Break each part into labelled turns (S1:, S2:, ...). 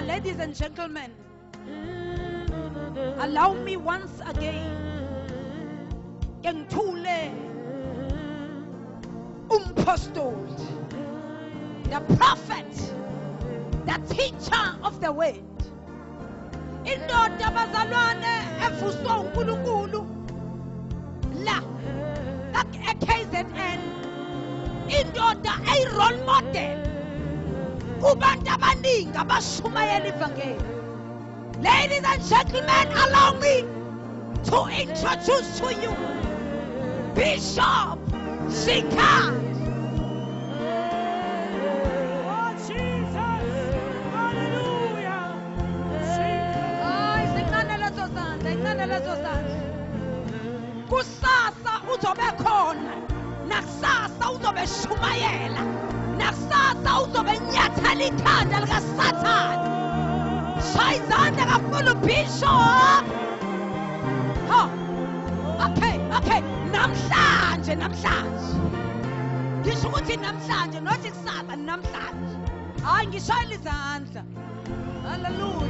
S1: Ladies and gentlemen, allow me once again, ngithule apostle, the prophet, the teacher of the word, indoda bazalwane evuswa uNkulunkulu la KZN, indoda ay role model kubantu abaningi abashumayela ivangeli. Ladies and gentlemen, allow me to introduce to you Bishop Shika.
S2: Oh Jesus, hallelujah.
S1: Ay, zincane lezo zandla. Kusasa uzobe khona, nakusasa uzobe shumayela, nakusasa uzobe nyathela ikhanda likaSathane. Shayizanda kakhulu Bishop. Ha. Okay. Namhlanje. Ngisho ukuthi namhlanje nothi kusasa namhlanje. Hayi ngishayela izandla. Hallelujah.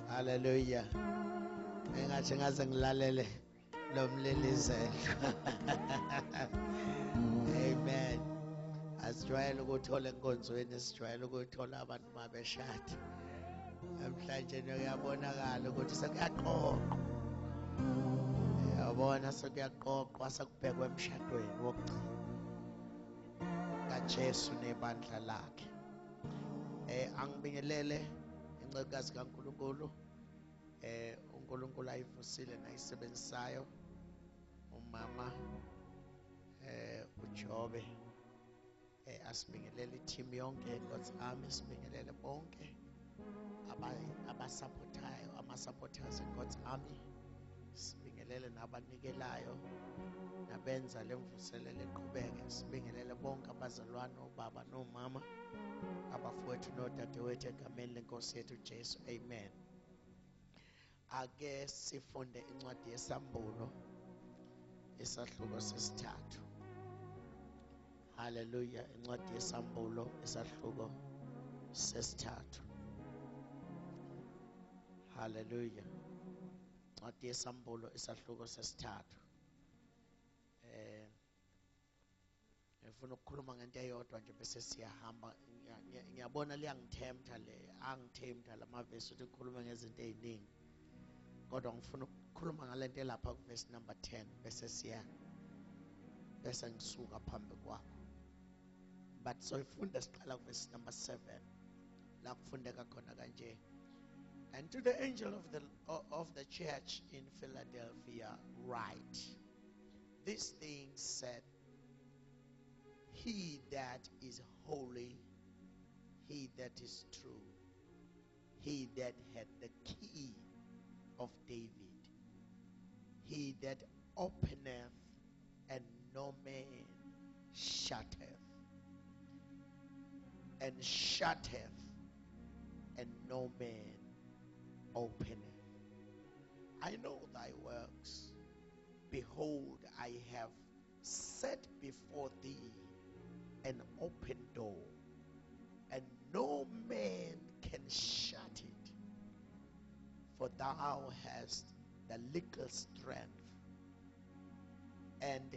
S3: Hallelujah. Engathi ngaze ngilalele lo mlelizelo. Amen. Asijwayele ukuthola enkonzweni, sijwayele ukuthola abantu mabeshada. Namhlanje uyabonakala ukuthi sekuyaqoqwa. Uyabona sekuyaqoqwa sekubhekwe emshadweni wokugcina kaJesu nebandla lakhe. Angibingelele incekukazi kaNkulunkulu. uNkulunkulu ayivusile nayisebenzisayo umama uJobe. Asibingelele team yonke God's Army, sibingelele bonke abasupportayo, ama-supporters God's Army, sibingelele nabanikelayo nabenza lemvuselelo eqhubeke, sibingelele bonke abazalwane, obaba nomama, abafowethu nodadewethu egameni lenkosi yethu Jesu. Amen. Ake sifunde incwadi yesambulo isahluko sesithathu. Hallelujah. Incwadi yesambulo isahluko sesithathu. Hallelujah. Incwadi yesambulo isahluko sesithathu. Ngifuna ukukhuluma ngento eyodwa nje bese siyahamba. Ngiyabona liyangithemta angithemta lamavesi ukuthi ukhuluma ngezinto eziningi. Kodwa ngifuna ukukhuluma ngalento lapha ku verse number 10 bese ngisuka phambi kwakho. But so ifunda siqala ku verse number 7 la kufundeka khona kanje. And to the angel of the church in Philadelphia write, these things said he that is holy, he that is true, he that had the key of David, he that openeth and no man shutteth, and shutteth and no man openeth. I know thy works. Behold, I have set before thee an open door, and no man can shut it. For thou hast the little strength, and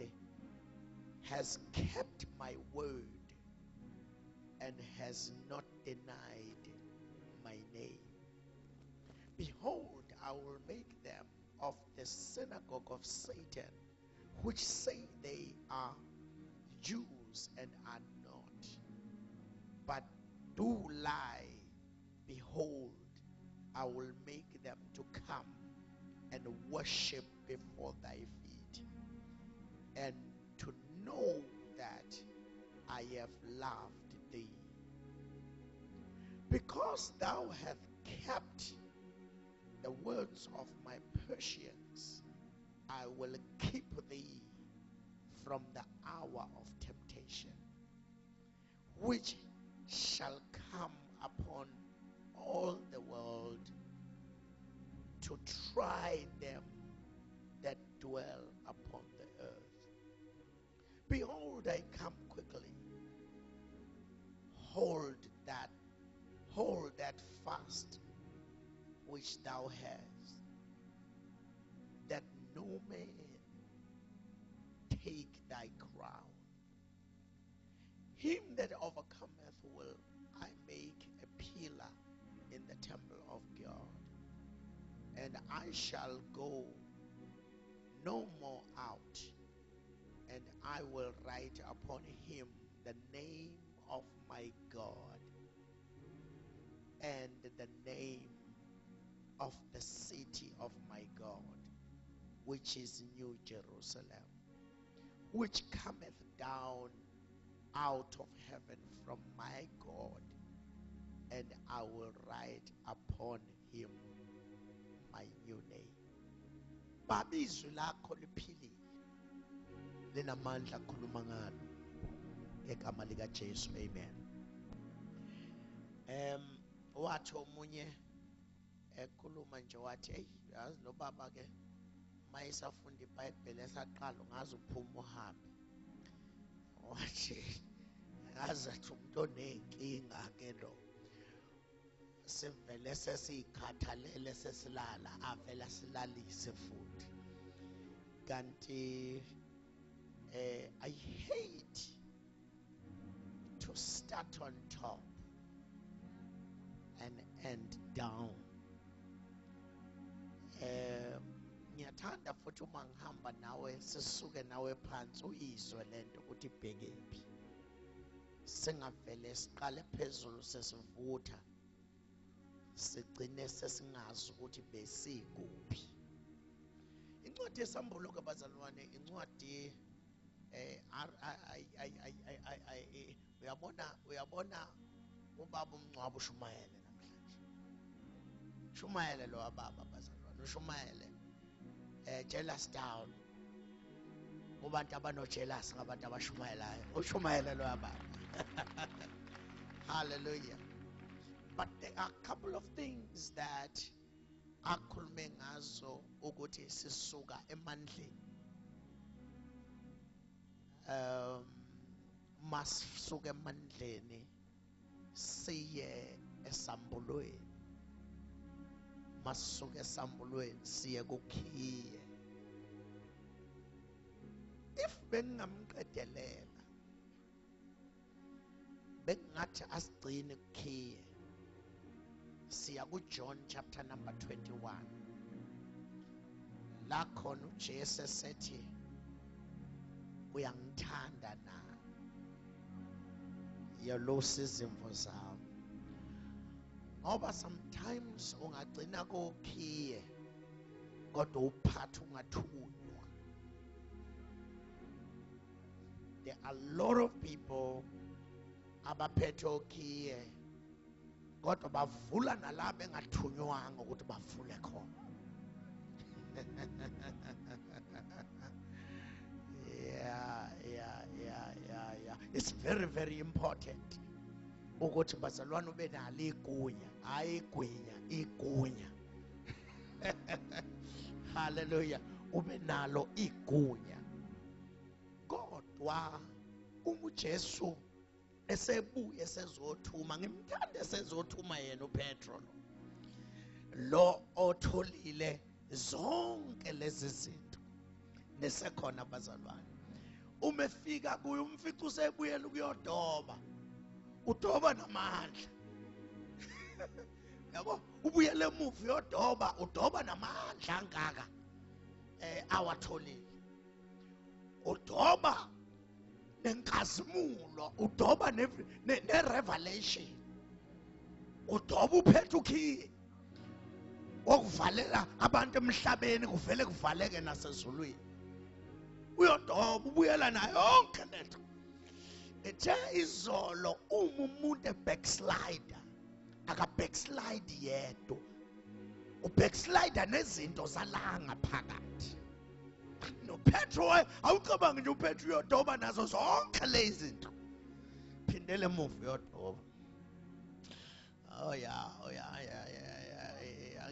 S3: hast kept my word, and has not denied my name. Behold, I will make them of the synagogue of Satan, which say they are Jews and are not, but do lie. Behold, I will make them to come and worship before thy feet, and to know that I have loved thee. Because thou hast kept the words of my patience, I will keep thee from the hour of temptation, which shall come upon all the world to try them that dwell upon the earth. Behold, I come quickly. Hold that fast which thou hast, that no man take thy crown. Him that overcometh will I make a pillar in the temple of God, and I shall go no more out, and I will write upon him the name of my God and the name of the city of my God, which is New Jerusalem, which cometh down out of heaven from my God, and I will write upon him my new name. Babizwi lakho liphilile, linamandla khuluma ngalo ngegama lika Jesu. Amen. Wathi omunye ekhuluma nje wathi, hey, yazi lo baba ke mayisafunda iBhayibheli esaqala ungaze uphuma uhambe. Wathi ngaze athi umuntu onenkinga ke lo, sivele sesikhathalele sesilala avela silalise futhi. Kanti I hate to start on top and end down. Ngiyathanda futhi uma ngihamba nawe sisuke nawe phansi uyizwe lento ukuthi ibhekephi, singavele siqale phezulu sesivutha sigcine sesingazi ukuthi besikuphi. Incwadi yesambulo kabazalwane, incwadi uyabona ubaba uMncwabo uShumayela namhlanje. Shumayela lo baba bazalwane, uShumayela jealous down. Ubantu abano jealous ngabantu abashumayelayo. uShumayela lo baba. Hallelujah. But there are a couple of things that akhulume ngazo ukuthi sisuka emandleni. Masisuka emandleni siye esambulweni. Masisuka esambulweni siye kukhiye. If bengingamqedelela bengingathi asigcine kukhiye. Siya kuJohn chapter number 21. La khona uJesu esethi uyangithanda na? Yalosi izimvo zami. Ngoba sometimes ungagcina kokhiye kodwa uphatha ungathunywa. There are a lot of people abaphethe okhiye kodwa bavula nalabo engathunywanga ukuthi bavule khona. Yeah. It's very, very important ukuthi bazalwane ube nalo igunya, hayi igwinya, igunya. Hallelujah. Ube nalo igunya. Kodwa uJesu esebuye esezothuma, ngimthanda esezothuma yena uPetro lo otholile zonke lezi zinto. Nesekhona bazalwane, uma efika kuye umfica usebuyela ukuyodoba, udoba namandla. Yabo, ubuyele emuva uyodoba, udoba namandla angaka awatholile. Udoba nenkazimulo, udoba ne-revelation, udoba uphethe ukhiye okuvalela abantu emhlabeni kuvele kuvaleke nasezulwini. Uyodoba ubuyela nayo yonke lento. Ethe izolo umuntu ebackslider aka-backslide yedwa, ubackslider nezinto zala ngaphakathi. noPetro awucabangi nje uPetro uyodoba nazo zonke lezi zinto. Phindele emuva uyodoba. Oh yeah.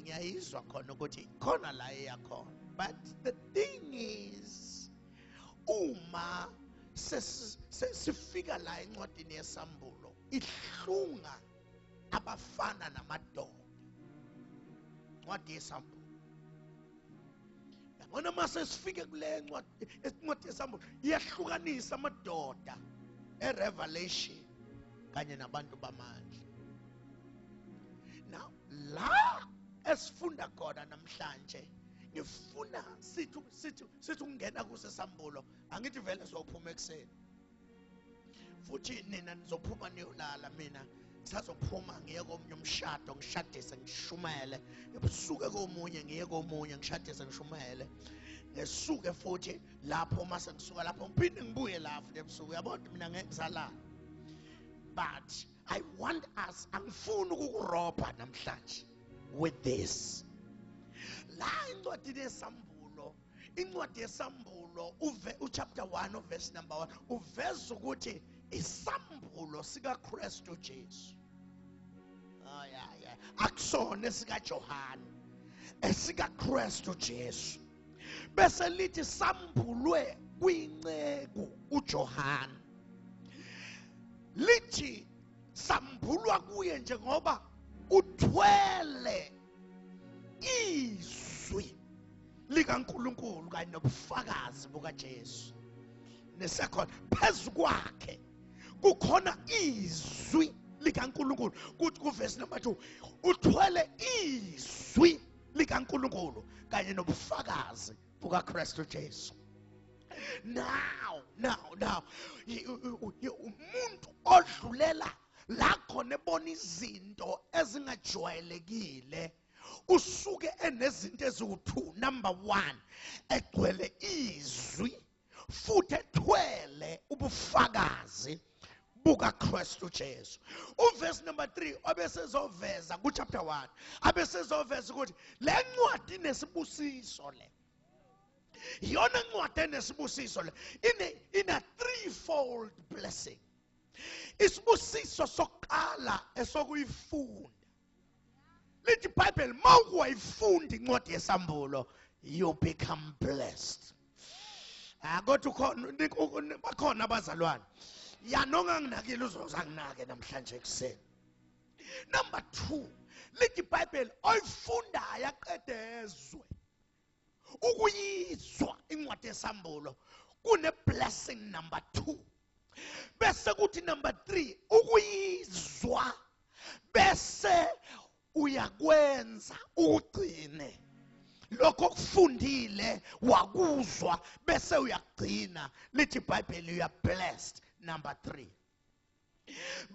S3: Ngiyayizwa khona ukuthi khona la eyakhona. But the thing is, uma sifika la encwadini yesambulo, ihlunga abafana namadoda. Ncwadi yesambulo. Yabona mase sifike kule ncwadi yesambulo, iyahlukanisa amadoda eRevelation kanye nabantu bamandla. Now, la esifunda khona namhlanje, ngifuna sithi ungena kusesambulo, angithi vele sophuma ekseni. Futhi nina nizophuma niyolala, mina ngisazophuma ngiye komunye umshado ngishadise ngishumele, ngisuke komunye ngiye komunye ngishadise ngishumele, ngesuke futhi lapho mase ngisuka lapho ngiphinde ngibuye lapho ebusuku. Yabona mina ngeke ngisalala. But I want us, angifuni ukukurobha namhlanje with this. La incwadi yesambulo chapter 1 verse number 1 uveza ukuthi isambulo sika Kristu Jesu. Oh yeah. Akusona sika Johane, esika Kristu Jesu. Bese lithi sambulwe kwinceku uJohane. Lithi sambulwa kuye njengoba uthwele izwi likaNkulunkulu kanye nobufakazi bukaJesu. Nesecond, phezu kwakhe kukhona izwi likaNkulunkulu. Kuthi kuverse number 2 uthwele izwi likaNkulunkulu kanye nobufakazi bukaKristu Jesu. Now umuntu odlulela la khona ebona izinto ezingajwayelekile, usuke enezinto eziwu2. Number 1, egcwele izwi futhi ethwele ubufakazi bukaKristu Jesu. Uverse number 3 obesezoveza ku chapter 1, abesezoveza ukuthi le ncwadi inesibusiso le. Yona ncwadi enesibusiso le in a threefold blessing. Isibusiso sokuqala esokuyifunda. Lithi iBhayibheli mawuyifunda incwadi yesambulo, you become blessed. Kodwa bakhona abazalwane. Yanonga nginakile uzozanginake namhlanje ekseni. Number 2, lithi iBhayibheli oyifundayo aqedezwe ukuyizwa incwadi yesambulo kune blessing number 2. Bese kuthi number 3, ukuyizwa bese uyakwenza ugcine lokho kufundile wakuzwa bese uyagcina. Lithi iBhayibheli you are blessed. Number 3.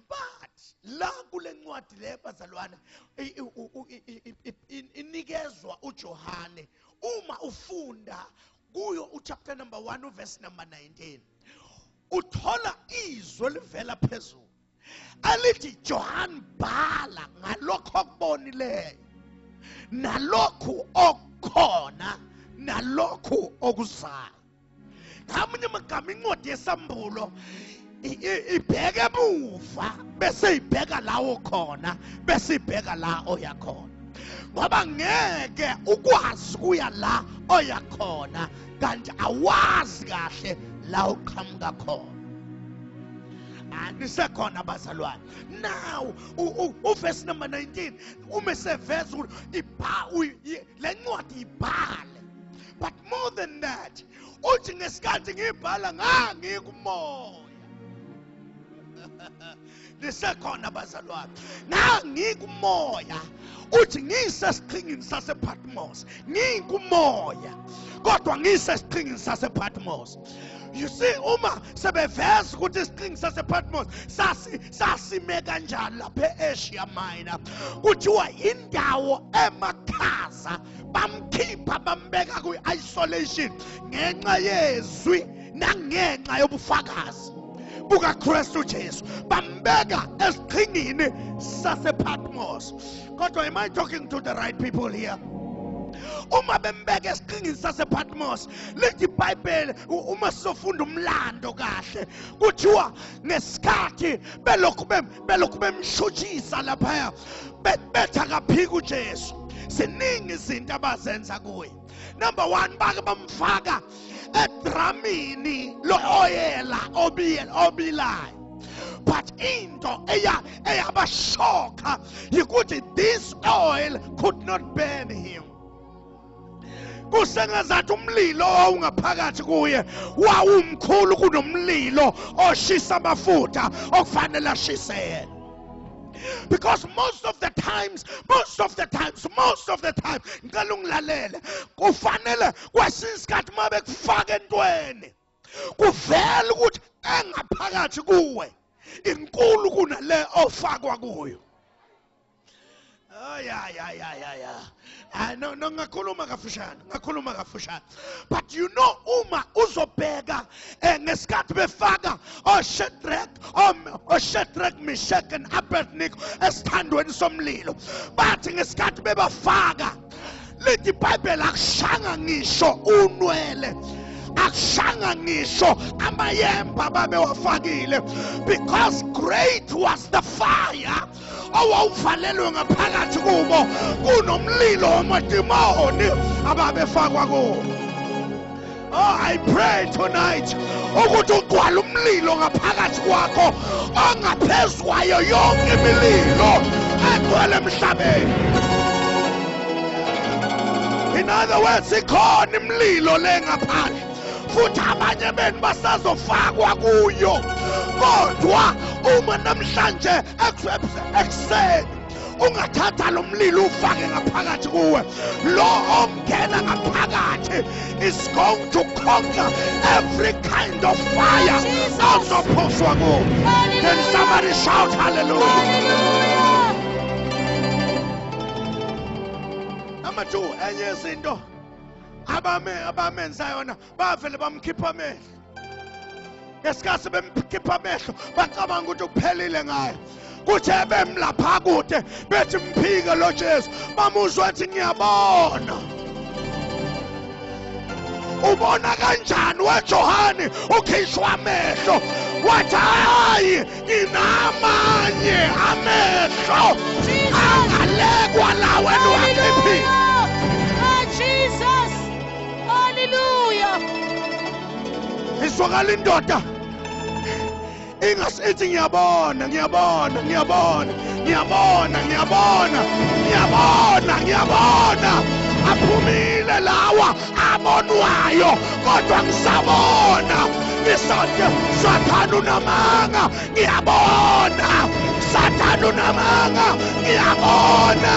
S3: But la kule ncwadi le bazalwana inikezwa uJohane. Uma ufunda kuyo uchapter number 1 verse number 19, uthola izwi livela phezulu alithi John bhala ngalokho okubonileyo nalokho okukhona nalokho okuzayo. Ngamanye amagama incwadi yesambulo ibheke emuva bese ibheka la okhona bese ibheka la oyakhona, ngoba ngeke ukwazi kuya la oyakhona kanti awazi kahle la uqhamuka khona. Nisekhona abazalwane. Now uverse number 19 umeseveza ukuthi le ncwadi ibhale. But more than that, uthi ngesikhathi ngibhala ngangikumoya. Nisekhona abazalwane. Ngangikumoya. Uthi ngisesiqhingini sasePatmos, ngikumoya kodwa ngisesiqhingini sasePatmos. You see, uma sebeveza ukuthi isiqhingi sasePatmos sasime kanjani lapha eAsia Minor, kuthiwa indawo emakhaza, bamkhipha bambeka ku-isolation ngenxa yezwi nangenxa yobufakazi bukaKristu Jesu, bambeka esiqhingini sasePatmos. Kodwa am I talking to the right people here? uma bembeke esiqingini sasePatmos lithi iBhayibheli uma sizofunda umlando kahle kuthiwa ngesikhathi belokhu bemshutshisa lapha betha kaphika uJesu siningi izinto abazenza kuye. Number 1 bake bamfaka edramini lo-oyela obilayo. But into eyabashokha yikuthi this oil could not burn him. Kusengazathi umlilo owawungaphakathi kuye wawumkhulu kunomlilo oshisa amafutha okufanele ashise yena. Because most of the times ngicela ungilalele kufanele kwesinye isikhathi uma bekufaka entweni kuvela ukuthi engaphakathi kuwe inkulu kunale ofakwa kuyo. No, ngakhuluma kafushane. But you know uma uzobheka ngesikhathi befaka Shadrach, Meshach and Abednego esithandweni somlilo, bathi ngesikhathi bebafaka lithi iBhayibheli akushanga ngisho unwele, akushanga ngisho amayemba babewafakile, because great was the fire owawuvalelwe ngaphakathi kubo kunomlilo wamadimoni ababefakwa kuwo. Oh, I pray tonight ukuthi ugcwala umlilo ngaphakathi kwakho ongaphezu kwayo yonke imililo egcwele emhlabeni. In other words, ikhona imililo le ngaphandle futhi abanye benu basazofakwa kuyo. Kodwa uma namhlanje ekuseni ungathatha lo mlilo ufake ngaphakathi kuwe, lo ongena ngaphakathi is going to conquer every kind of fire ozophoswa kuwo. Can somebody shout hallelujah? Number 2, enye izinto abamenza yona bavele bamkhipha amehlo. Ngesikhathi bemkhipha amehlo bacabanga ukuthi kuphelile ngayo. Kuthe bemlapha kude bethi mphike lo Jesu bamuzwa ethi ngiyabona. Ubona kanjani weJohane ukhishwa amehlo wathi hayi nginamanye amehlo angalekwa la wena wakhiphi.
S1: Jesus, hallelujah.
S3: Iswakala indoda ingasithi ngiyabona aphumile lawa abonwayo kodwa ngisabona ngisonke Sathane unamanga ngiyabona Sathane unamanga ngiyabona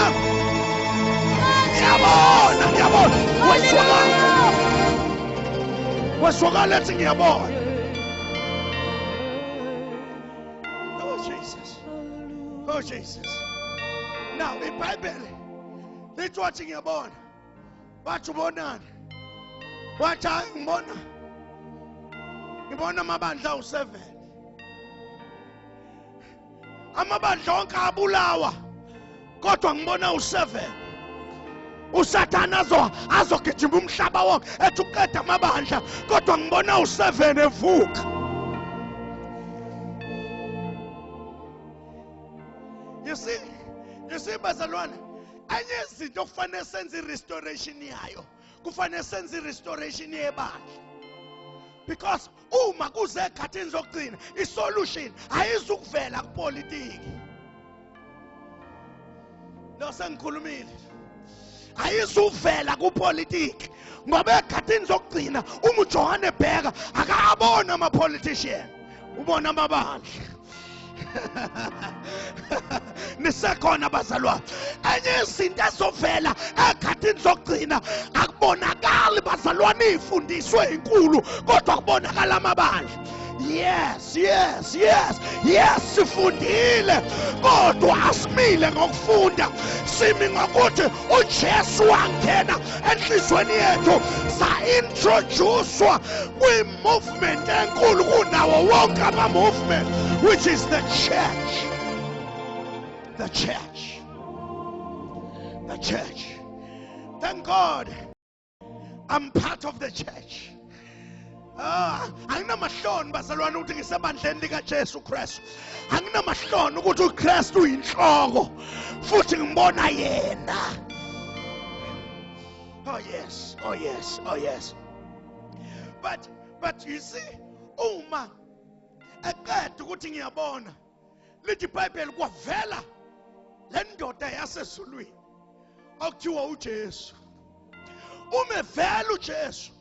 S3: weswakala ethi ngiyabona. Oh Jesus. Now iBhayibheli lithi wathi ngiyabona. Bathi ubonani? Wathi ngibona amabandla awu7. Amabandla onke abulawa kodwa ngibona u7. uSathane azogijima umhlaba wonke ethi uqeda amabandla kodwa ngibona u7 evuka. You see bazalwane, enye izinto kufanele senze i-restoration yayo, kufanele senze i-restoration yebandla. Because uma kuze ekhathini zokugcina isolution ayizukuvela kupolitiki. Lo sengikhulumile. Ayizuvela kupolitiki ngoba ekhathini zokugcina uma uJohane Bheka akabona ama-politician, ubona amabandla. Nisekhona bazalwane, enye izinto ezovela ekhathini zokugcina akubonakali bazalwane ifundiswe inkulu kodwa kubonakala amabandla. Yes, sifundile kodwa asimile ngokufunda, simi ngokuthi uJesu wangena enhlizweni yethu sa-introducewa kwi-movement enkulu kunawo wonke ama-movement, which is the church. Thank God I'm part of the church. Anginamahloni bazalwane ukuthi ngisebandleni lika Jesu Kristu. Anginamahloni ukuthi uKristu uyinhloko futhi ngibona yena. Oh yes, oh yes, oh yes. But you see, uma eqeda ukuthi ngiyabona lithi iBhayibheli kwavela le ndoda yasezulwini okuthiwa uJesu. Umevela uJesu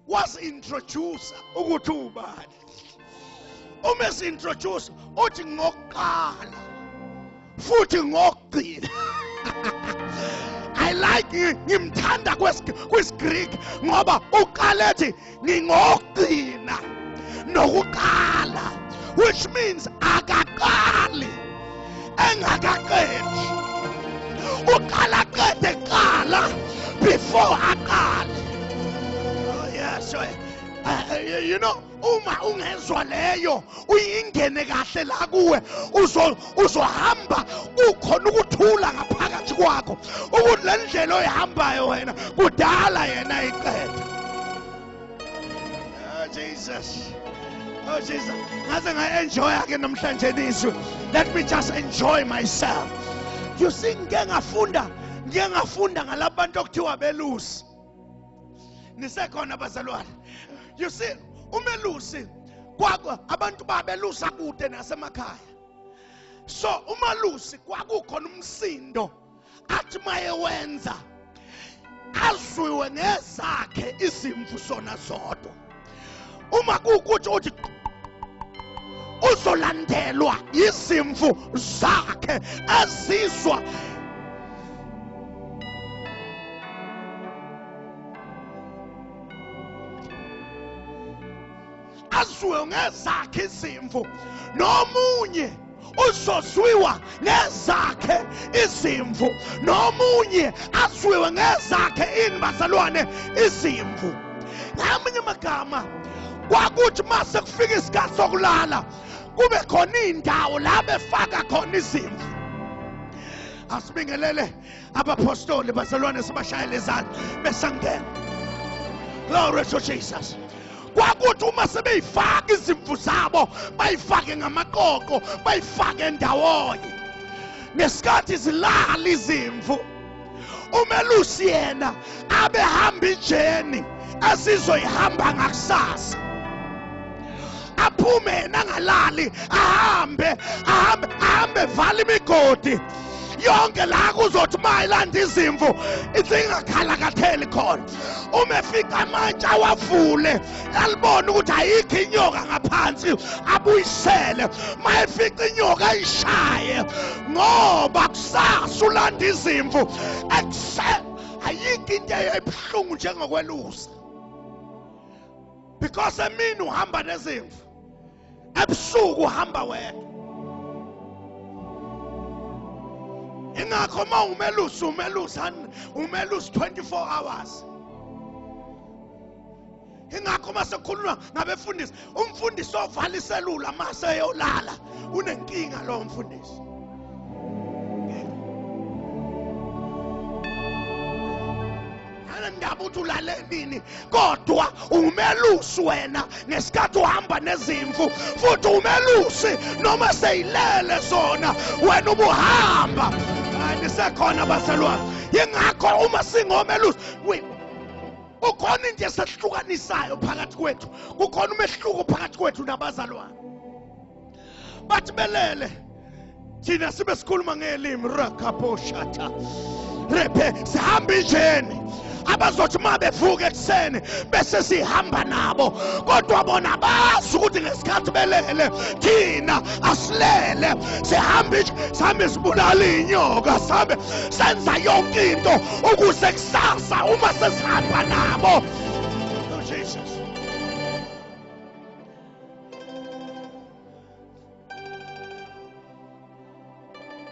S3: was introduced ukuthi ubani. Umesi introduce uthi ngokuqala futhi ngokugcina. I like ngimthanda kwesiGreek ngoba uqala ethi ngingokugcina nokuqala, which means akaqali engakaqedi. Uqala qede qala before aqale. Oh yes, you know, uma ungezwa leyo uyingene kahle la kuwe uzohamba ukhona ukuthula ngaphakathi kwakho ukuthi le ndlela oyihambayo wena kudala yena iqede. Oh Jesus, oh Jesus, ngaze nga-enjoy ke namhlanje nizwe. Let me just enjoy myself. You see, ngike ngafunda ngalabantu okuthiwa belusi. Nisekhona bazalwane. You see, umelusi kwakho abantu babelusa kude nasemakhaya. So umalusi kwakukhona umsindo athi mayewenza azwiwe ngezakhe izimvu sona zodwa. Uma kukuthi uthi uzolandelwa izimvu zakhe azizwa azwiwe ngezakhe izimvu, nomunye uzozwiwa ngezakhe izimvu, nomunye azwiwe ngezakhe ini bazalwane izimvu. Ngamanye amagama kwakuthi mase kufika isikhathi sokulala kube khona indawo la befaka khona izimvu. Asibingelele abapostoli bazalwane sibashayele izandla besangena. Glory to Jesus. Kwakuthi uma sebeyifaka izimvu zabo bayifake ngamaqoqo bayifake ndawonye ngesikhathi zilala izimvu, umelusi yena abehamba ijeni asizoyihamba ngakusasa, aphume nangalali ahambe vala imigodi yonke la kuzothi mayilanda izimvu izingakhala katheli khona. Umefika amanje awavule alibona ukuthi ayikho inyoka ngaphansi abuyisele, mayefica inyoka ayishaye ngoba kusasa ulanda izimvu. Ayikho into ebuhlungu njengokwelusa, because emini uhamba nezimvu, ebusuku uhamba wedwa. Ingakho ma umelusi 24 hours. Ingakho masekhuluma ngabefundisi, umfundisi ovala iselula mase eyolala unenkinga lo mfundisi. Ndaba uthi ulale nini, kodwa umelusi wena ngesikhathi uhamba nezimvu, futhi umelusi noma seyilele zona wena ubuhamba. Nisekhona bazalwane. Yingakho uma singomelusi ukhona into esehlukanisayo phakathi kwethu, kukhona umehluko phakathi kwethu nabazalwane. Bathi belele thina sibe sikhuluma ngelimi rakaposhata rephe sihamba ijeni abazothi uma bevuka ekuseni bese sihamba nabo, kodwa bona bazi ukuthi ngesikhathi belele thina asilele, sihambe sibulala inyoka, sihambe senza yonke into ukuze kusasa uma sesihamba nabo. Oh Jesus.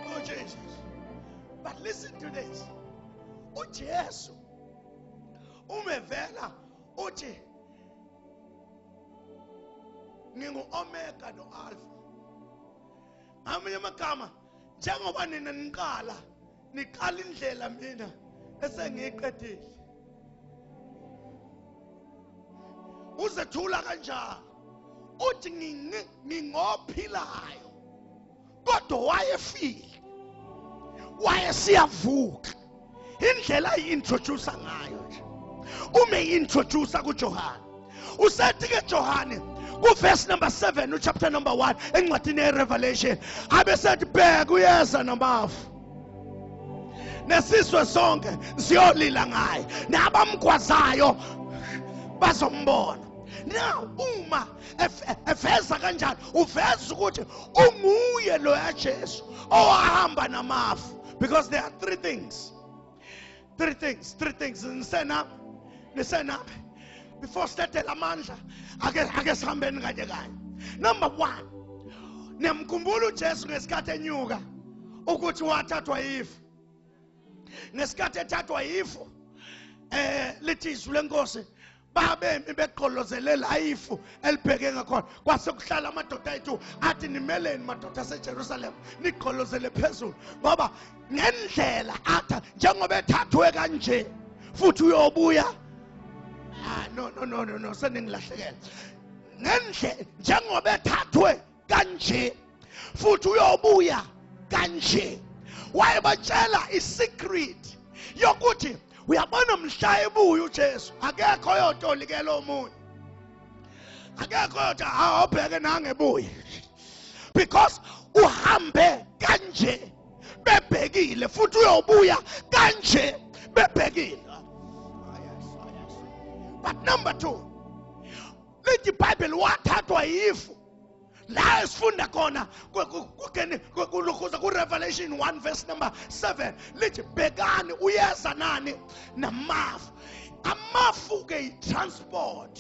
S3: Oh Jesus. But listen to this. uJesu umevela uthi ngingu Omega no Alpha. Amanye amagama njengoba nina niqala indlela mina esengiqedile uzethula kanjalo uthi ngingophilayo kodwa wayefile wayesiyavuka indlela ayintroduce ngayo nje ume introduce kuJohane usethi ke Johane ku verse number 7 chapter number 1 encwadini yeRevelation abesethi bheka uyeza namafu nesizwe sonke siyolila ngaye nabamgwazayo bazombona. Now uma efeza kanjalo uveza ukuthi unguye lo yaJesu owahamba namafu, because there are three things nisena before started amandla ake sihambeni kanye kanye. Number 1, nemkhumbula uJesu ngesikhathi enyuka ukuthi wathathwa yifu. Ngesikhathi ethathwa yifu lithi izwi lenkosi babemi beqolozele layifu elibheke ngakhona kwase kuhlala amadoda ethu athi nimeleni madoda aseJerusalem niqolozele phezulu ngoba ngendlela atha njengoba ethathwe kanje futhi uyobuya. No seningilahlekela. Ngendlela njengoba ethathwe kanje futhi uyobuya kanje wayebatshela isecret yokuthi uyabona mhla ebuya uJesu akekho oyotolikela omunye, akekho oyotha awubheke nangebuye, because uhambe kanje bebhekile futhi uyobuya kanje bebhekile. But number 2, lithi iBhayibheli wathathwa yifu la esifunda khona kuRevelation 1 verse number 7 lithi bhekani uyeza nani namafu. Amafu ke i-transport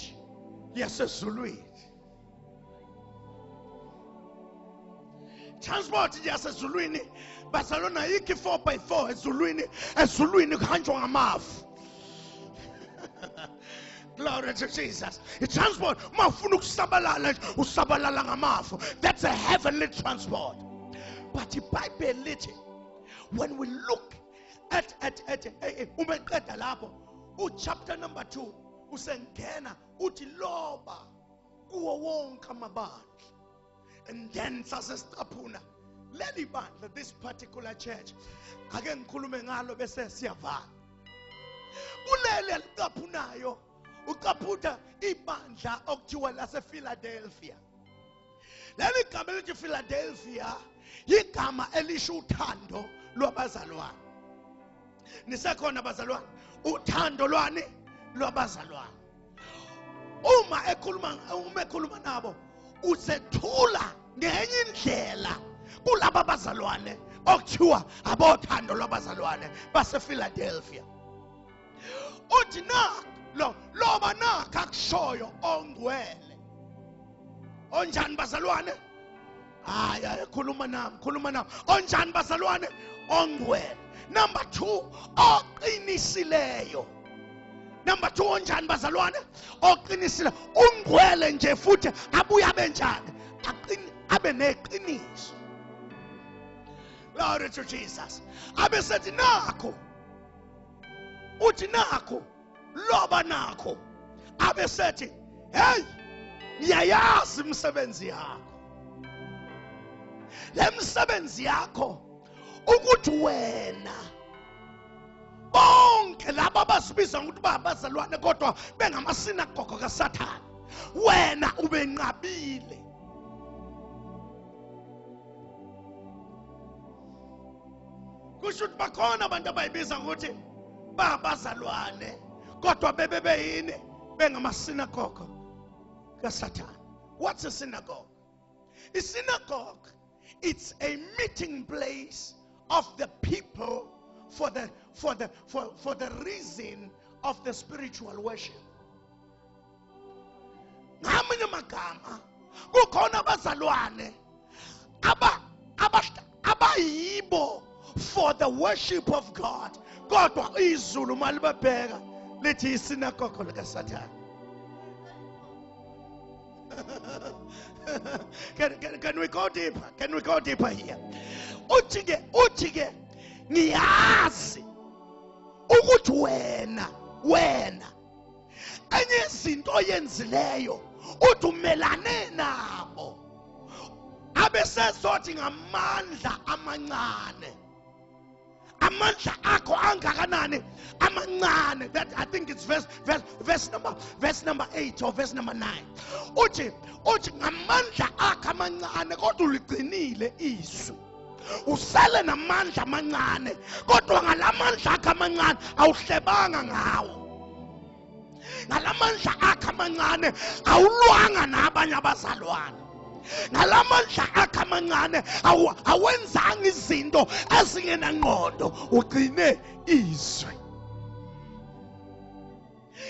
S3: yasezulwini, transport yasezulwini. Barcelona yikho 4x4 ezulwini kuhanjwa ngamafu. Glory to Jesus. The transport, usabalala ngamafu. That's a heavenly transport. But the Bible little, when we look at chapter number 2, usengena uthi loba kuwo wonke amabandla. And then sasesiqaphuna leli bandla, this particular church, ake ngikhulume ngalo bese siyavala. Kulele liqaphunayo uqaphuta ibandla okuthiwa lasePhiladelphia. Leli gama elithi Philadelphia igama elisho uthando lwabazalwane. Nisekhona bazalwane, uthando lwani lwabazalwane. Uma ekhuluma nabo usethula ngenye indlela kulabo bazalwane okuthiwa abothando lwabazalwane basePhiladelphia. Uthi loba nakho akushoyo ongcwele onjani bazalwane. Haya khuluma nami onjani bazalwane ongcwele. Number 2, oqinisileyo. Number 2, onjani bazalwane oqinisile ungcwele nje futhi abuya benjani abe neqiniso. Glory to Jesus. Abesethi nakho uthi nakho loba nakho abesethi hey ngiyayazi imisebenzi yakho, le misebenzi yakho ukuthi wena bonke laba basibiza ukuthi babazalwane kodwa bengamasinagogo kaSathane wena ubenqabile. Kusho ukuthi bakhona abantu abayibiza ukuthi babazalwane kodwa bebeyini bengamasinagogo kaSathane. What's a synagogue? A synagogue, it's a meeting place of the people for the reason of the spiritual worship. Ngamanye amagama kukhona abazalwane abayibo for the worship of God. Kodwa izulu malibabheka lithi isinagogo likaSathane. Can we go deeper? Can we go deeper here? Uthi ke ngiyazi ukuthi wena enye izinto oyenzileyo uthi umelane nabo abesezothi ngamandla amancane. Amandla akho angakanani amancane. That I think it's verse number 8 or verse number 9. Uthi ngamandla akho amancane kodwa uligcinile izwi. Usele namandla amancane kodwa ngalamandla akho amancane awuhlebanga ngawo. Ngalamandla akho amancane awulwanga nabanye abazalwane. Ngalamandla akho amancane awenzanga izinto ezingenangqondo, ugcine izwi.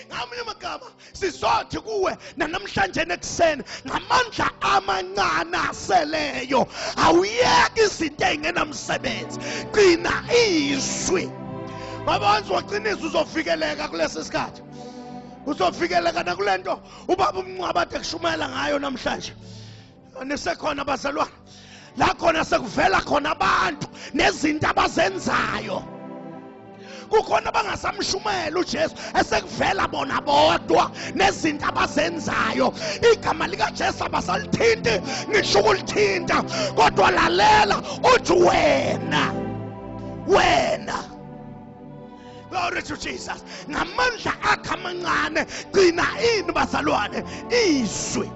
S3: Ngamanye amagama sizothi kuwe namhlanje nekuseni ngamandla amancane aseleyo awuyeki izinto ezingenamsebenzi, gcina izwi. Babantu waqinisa uzofikeleka kulesi sikhathi. Uzofikeleka nakulento ubaba uMncwaba ade kushumayela ngayo namhlanje. Nisekhona bazalwane la khona sekuvela khona abantu nezinto abazenzayo. Kukhona abangasamshumela uJesu esekuvela bona bodwa nezinto abazenzayo. Igama lika Jesu abasalithinti ngisho ukulithinta kodwa lalela uthi wena glory to Jesus. Ngamandla akho amancane gcina ini bazalwane izwi.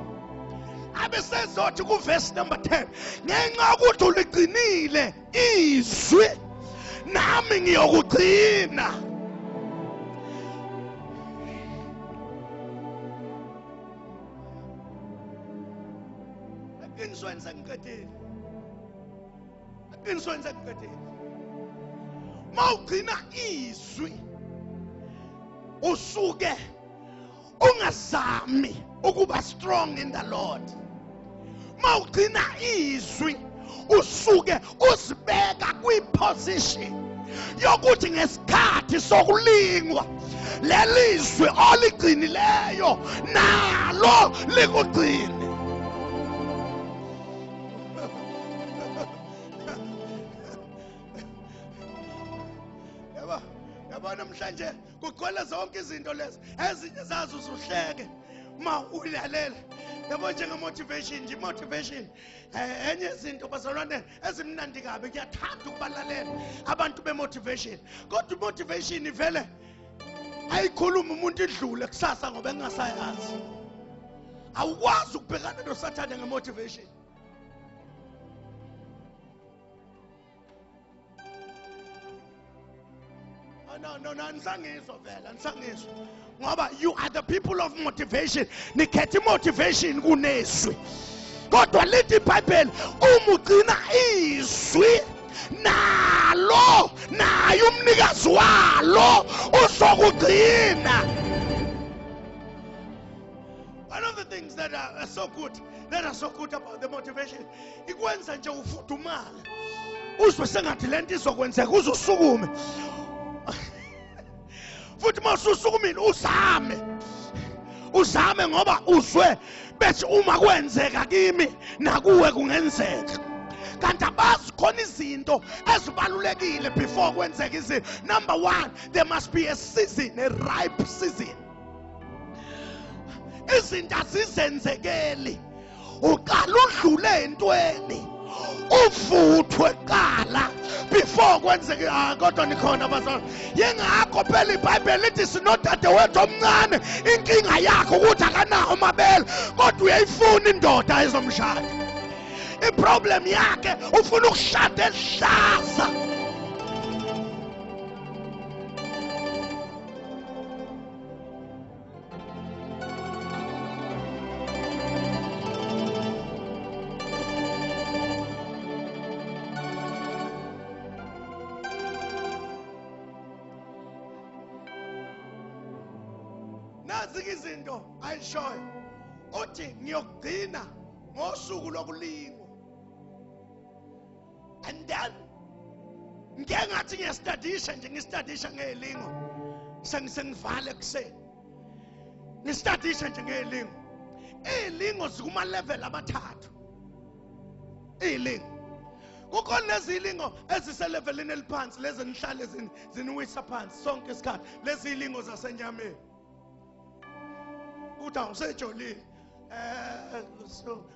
S3: Abesezothi ku verse number 10 ngenxa ukuthi uligcinile izwi nami ngiyokugcina. Aqinisweni mawugcina izwi usuke ungazami ukuba strong in the Lord. Mawugcina izwi usuke uzibeka kwiposition yokuthi ngesikhathi sokulingwa lelizwi oligcinileyo nalo likugcine. Yabona namhlanje kugcwele zonke izinto lezi ezinye zazo usuhleke ma ulalela. Yabo njengemotivation nje motivation enye izinto bazalwane ezimnandi kabi kuyathanda ukubalalela abantu bemotivation kodwa motivation ivele ayikhuluma umuntu idlule kusasa ngoba engasayazi. Awukwazi ukubhekana noSathane ngemotivation. No, anisangizwa vela, anisangizwa. Ngoba you are the people of motivation. Nikhethe motivation kuneswi. Kodwa lithi iBhayibheli umugcina izwi nalo naye umnikazi walo uzokugcina. One of the things that are so good about the motivation ikwenza nje ufudumala. Uzwe sengathi lento izokwenzeka uzusukume. Futhi masusukumile uzame ngoba uzwe bethi uma kwenzeka kimi nakuwe kungenzeka. Kanti abazi khona izinto ezibalulekile before kwenzeka izinto. Number 1, there must be a season, a ripe season. Izinto azizenzekeli uqala udlule entweni uvuthwe qala before kwenzeke. Kodwa nikhona bazalwane yengakho phela iBhayibheli lithi sinodadewethu omncane inkinga yakho ukuthi akanawo amabele kodwa uyayifuna indoda ezomshada. Iproblem yakhe ufuna ukushada ehlaza. Izinto ayishoyo uthi ngiyogcina ngosuku lokulingwa. And then ngeke ngathi ngiyastudisha ngelingo sengivale kuseni ngistudisha nje ngelingo. Ilingo zikuma level amathathu. Ilingo kukhona lezi ilingo eziselevelini eliphansi lezi nihlale ziniwisa phansi sonke isikhathi lezi ilingo zasenyameni uthi awusejolile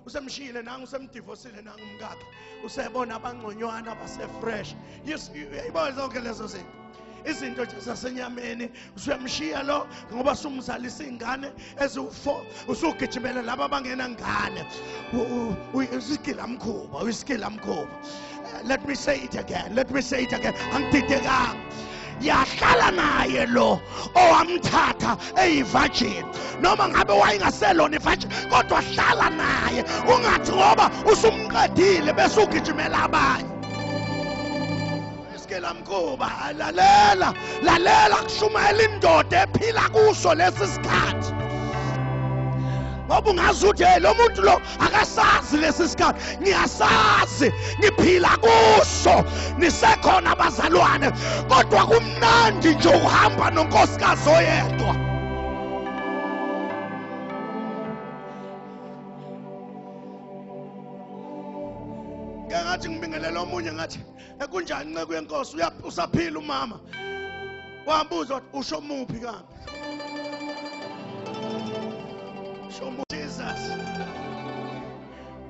S3: usemshiyile nanga usemdivosile nanga umkakhe usebona abangconywana base-fresh yibona zonke lezo zinto izinto nje zasenyameni usuyamshiya lo ngoba sumzalisa ingane eziwu4 usugijimela laba abangena ngane uyisikila mkhuba. Let me say it again angididekanga yahlala naye lo owamthatha eyivirgin noma ngabe wayingaselona ivirgin kodwa hlala naye ungathi ngoba usumqedile bese ugijimela abanye isikela mkhuba. Lalela kushumayela indoda ephila kuso lesi sikhathi ngoba ungazuthi lo muntu lo akasazi lesi sikhathi ngiyasazi ngiphila kuso nisekhona abazalwane kodwa kumnandi nje ukuhamba nonkosikazi oyedwa. Ngathi ngibingelela omunye ngathi ekunjani nceke yenkosi usaphila umama wambuza wathi usho muphi kambe Jesus.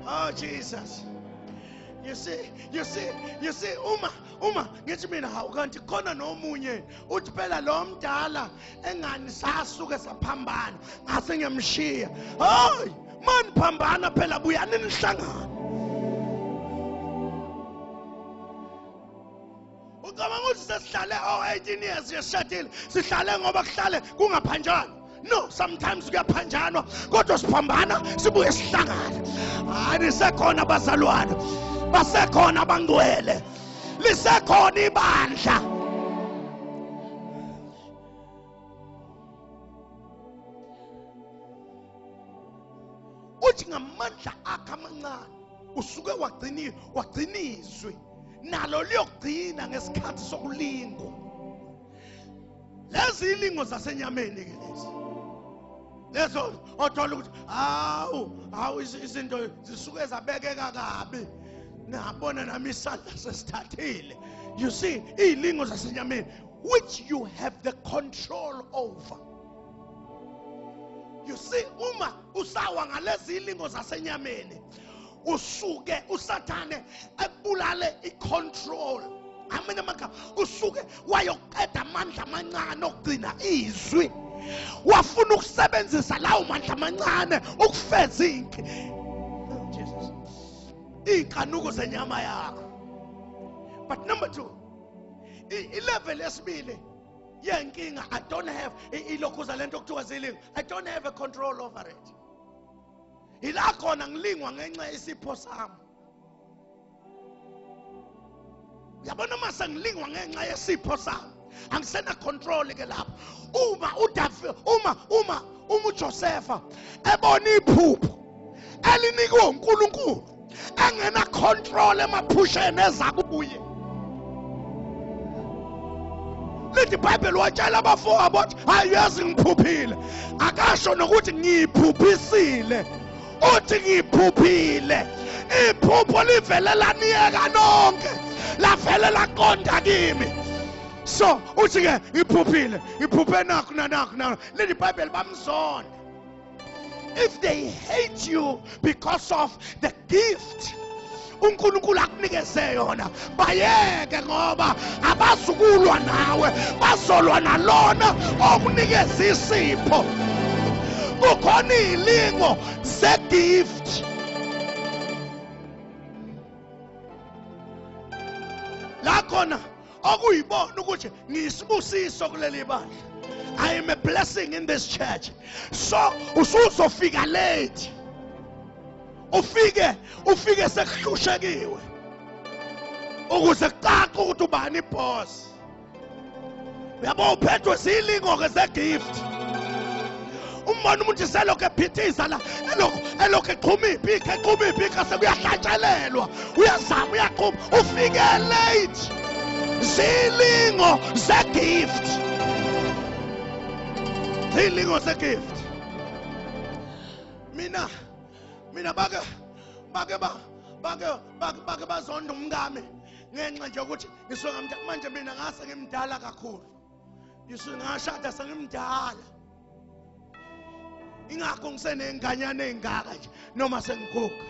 S3: Oh Jesus. You see, uma ngithi mina hawu kanti khona nomunye uthi phela lo mdala engani sasuke saphambana ngase ngiyamshiya. Hayi, man phambana phela buyani nihlangana. Ucabanga ukuthi sesihlale 18 years yeshadile sihlale ngoba kuhlale kungaphanjana. No, sometimes kuyaphanjanwa kodwa siphambana sibuye sihlangana. Hayi sekhona abazalwane basekhona abangcwele lisekhona ibandla. Uthi ngamandla akhe amancane usuke wagcinizwe nalo liyogcina ngesikhathi sokulingwa. Lezi ilingo zasenyameni ke lezi lezo othola ukuthi hawu izinto zisuke zabekeka kabi ngabona nami isandla sesithathile. You see, ilingo zasenyameni which you have the control over. You see, uma usawa ngalezi ilingo zasenyameni usuke usathane ebulale icontrol. Amanye amagama usuke wayoqeda amandla amancane okugcina izwi wafuna ukusebenzisa lawo mandla amancane ukufeza Jesus inkanuko zenyama yakho. But number 2, ilevel esibili yenkinga I don't have ilokhuza lento kuthiwa zilingo I don't have a control over it. Ila khona ngilingwa ngenxa isipho sami. Yabona mase ngilingwa ngenxa yesipho sami angisena control ke lapho. Uma uJosepha ebona iphupho elinikwe uNkulunkulu engena control emaphusheni ezakubuye. Lithi iBhayibheli watshela abafowabo bathi hayazi ngiphuphile akasho nokuthi ngiyiphuphisile uthi ngiyiphuphile. Iphupho livelela niyeka nonke lavele laqonda kimi. So uthi ke iphuphe nakho lithi iBhayibheli bamzonda. If they hate you because of the gift uNkulunkulu akunikeze yona bayeke ngoba abazukulwa nawe bazolwa nalona okunikeza isipho. Kukhona ilingo ze-gift. La khona okuyibona ukuthi ngisibusiso kuleli bandla. I am a blessing in this church. So usuzofika late. Ufike sekuhlushekiwe. Ukuze kucace ukuthi ubani iboss. Uyabo uphethwe zilingo ke ze-gift. Umbona umuntu selokho ephithiza la elokho eqhuma ibhika sekuyahlatshelelwa uyazama uyaqhuma ufike late. Zilingo ze-gift. Zilingo ze-gift. Mina bake bake bazonda umkami ngenxa nje ukuthi ngisuka manje mina ngase ngimdala kakhulu. Yisuka ngashada sengimdala. Ingakho ngisenenganyana ezingaka nje noma sengiguga.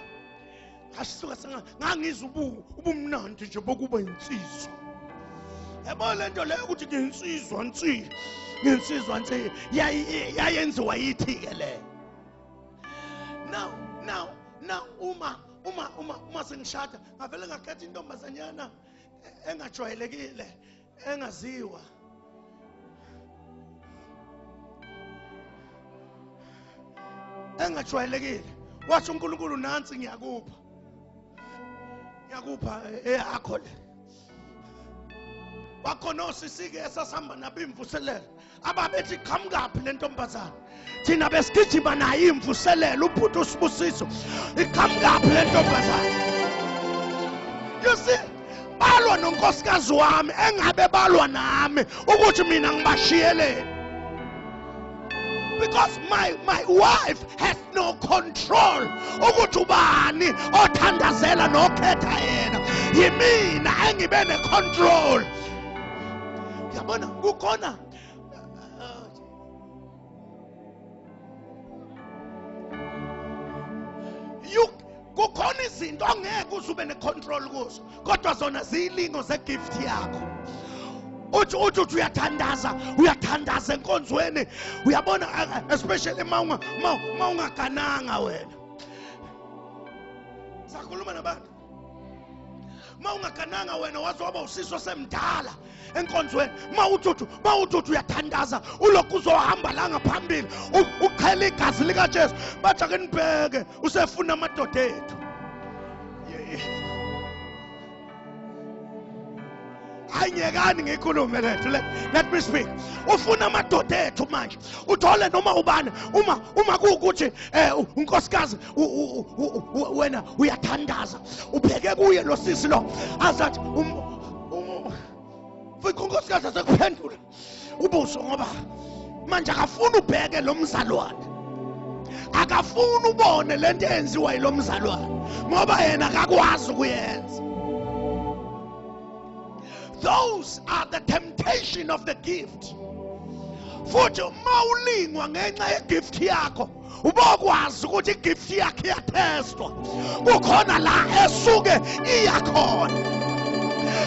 S3: Asisuka ngangizwa ubumnandi nje bokuba insizwa. Yabo lento leyo ukuthi nginsizwa nsi yayenziwa yithi ke le. Now uma sengishada ngavele ngakhetha intombazanyana engajwayelekile engaziwa. Engajwayelekile. Wathi uNkulunkulu nansi ngiyakupha eyakho le. Bakhona osisi ke esasihamba nabo imvuselelo ababethi qhamukaphi le ntombazana. Thina besigijima nayo imvuselelo ubhuti uSibusiso iqhamukaphi le ntombazana. You see, balwa nonkosikazi wami engabe balwa nami ukuthi mina ngibashiyelele. Because my wife has no control ukuthi ubani othandazela nokhetha yena. Yimina engibe necontrol. Yabona kukhona kukhona izinto angeke uzube necontrol kuzo kodwa zona ziyilingo zegift yakho. Uthi uyathandaza enkonzweni. Uyabona especially mawungagananga wena. Sakhuluma nabantu. Mawungagananga wena wazi waba usizwe semdala enkonzweni. Mawuthi uyathandaza ulokhu uzohamba la ngaphambili uqhela igazi lika Jesu. Bathi ake nibheke usefuna amadoda ethu. Ayengekani ngikhulume lethu. Let me speak. Ufuna amadoda ethu manje. Uthole noma ubani uma kuukuthi unkosikazi wena uyathandaza ubheke kuye lo sisi lo azathi unkosikazi azakuphendula ubuso ngoba manje akafuna ubheke lo mzalwane. Akafuna ubone lento enziwa yilo mzalwane ngoba yena akakwazi ukuyenza. Those are the temptation of the gift. Futhi mawulingwa ngenxa yegift yakho ubokwazi ukuthi igift yakhe iyatestwa. Kukhona la esuke iyakhona.